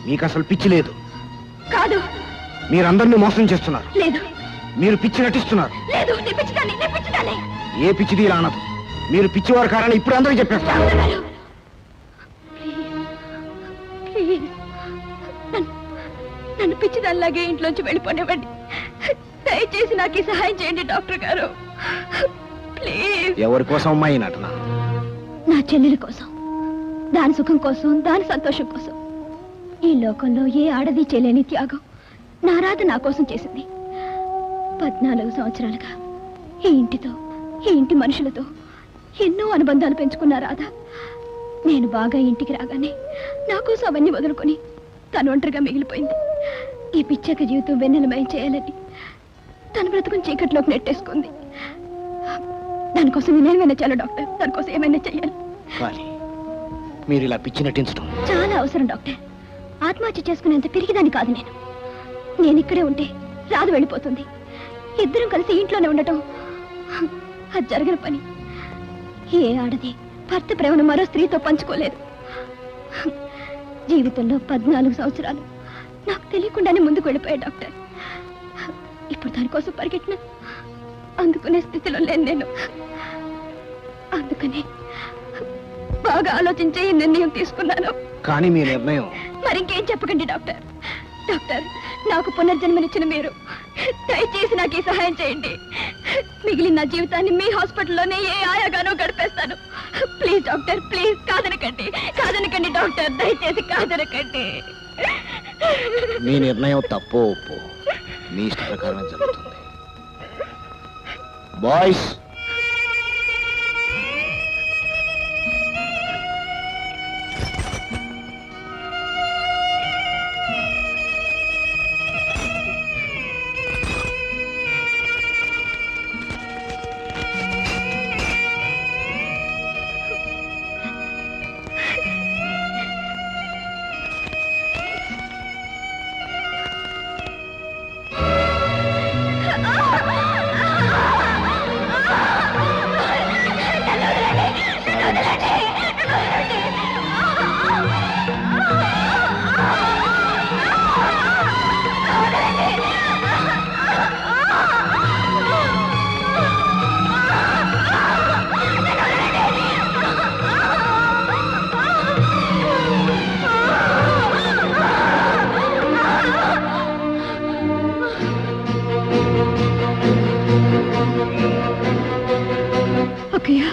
మీకు అసలు పిచ్చి లేదు. కాదు. మీరందరినీ మోసం చేస్తున్నారు. లేదు. మీరు పిచ్చి నటిస్తున్నారు. లేదు, నేను పిచ్చిదాన్ని. ఏ పిచ్చిది ఇలా అనదు. మీరు పిచ్చివారు కారణం ఇప్పుడు అందరూ చెప్పేస్తారు. నన్ను పిచ్చిదల్లాగే ఇంట్లోంచి వెళ్ళిపోనివ్వండి. దయచేసి నాకు ఈ సహాయం చేయండి డాక్టర్ గారు, ప్లీజ్. ఎవరి కోసం అమ్మా ఈ నటన? నా చెల్లెలి కోసం, దాని సుఖం కోసం, దాని సంతోషం కోసం. ఈ లోకంలో ఏ ఆడది చేయలేని త్యాగం నా రాధ నా కోసం చేసింది. 14 సంవత్సరాలుగా ఈ ఇంటితో, ఈ ఇంటి మనుషులతో ఎన్నో అనుబంధాలు పెంచుకున్న రాధ నేను బాగా ఇంటికి రాగానే నా కోసం అవన్నీ వదులుకొని తను ఒంటరిగా మిగిలిపోయింది. ఈ పిచ్చాక జీవితం వెన్నెలమయం చేయాలని తన బ్రతుకుని చీకట్లోకి నెట్టేసుకుంది. దానికోసం నేనేమైనా చేయాలి డాక్టర్, దానికోసం ఏమైనా చెయ్యాలి. కానీ మీరు ఇలా పిచ్చి నటించడం చాలా అవసరం డాక్టర్. ఆత్మహత్య చేసుకునేంత పిరిగిదాన్ని కాదు నేను. నేను ఇక్కడే ఉంటే రాదు వెళ్ళిపోతుంది. ఇద్దరం కలిసి ఇంట్లోనే ఉండటం అది జరగని పని. ఏ ఆడది భర్త ప్రేమను మరో స్త్రీతో పంచుకోలేదు. జీవితంలో 14 సంవత్సరాలు నాకు తెలియకుండానే ముందుకు వెళ్ళిపోయా డాక్టర్. ఇప్పుడు దానికోసం పరిగెట్టిన అందుకునే స్థితిలో లేను నేను. అందుకని బాగా ఆలోచించే ఈ నిర్ణయం తీసుకున్నాను. కానీ మీ నిర్ణయం మరింకేం చెప్పకండి డాక్టర్. డాక్టర్, నాకు పునర్జన్మనిచ్చిన మీరు దయచేసి నాకు ఈ సహాయం చేయండి. మిగిలిన నా జీవితాన్ని మీ హాస్పిటల్లోనే ఏ ఆయాగానో గడిపేస్తాను. Please doctor, please. కాదనకండి, కాదనకండి డాక్టర్, దయచేసి కాదనకండి. మీ నిర్ణయం తప్పో ఒప్పో మీ ఇష్ట ప్రకారమే జరుగుతుంది. బాయ్స్, ఓకేయా?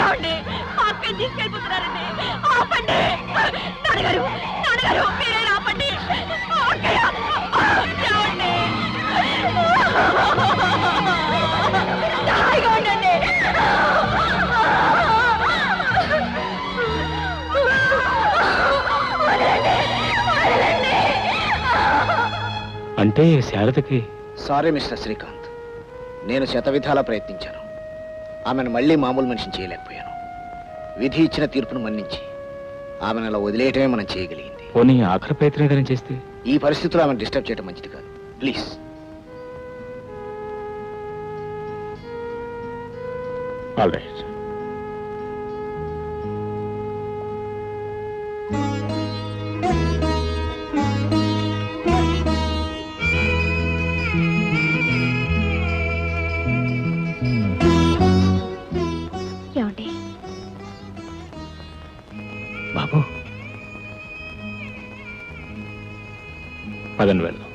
ఏమండి, మా అక్కని తీసుకెళ్ళిపోతున్నారండి. ఆపండి నాన్నగారు, నాన్నగారు, మీరైనా ఆపండి. అక్కయ్య, ఏమండి? హాయిగా ఉండండి. అంటే శారదకి సారీ మిస్టర్ శ్రీకాంత్, నేను శతవిధాలా ప్రయత్నించాను. ఆమెను మళ్ళీ మామూలు మనిషిని చేయలేకపోయాను. విధి ఇచ్చిన తీర్పును మన్నించి ఆమెను అలా వదిలేయటమే మనం చేయగలిగింది. పోనీ ఆఖరి ప్రయత్నం ఏదైనా చేస్తే? ఈ పరిస్థితుల్లో ఆమెను డిస్టర్బ్ చేయడం మంచిది కాదు. ప్లీజ్. All right. ఏమండి? బాబు పదండి వెళ్దాం.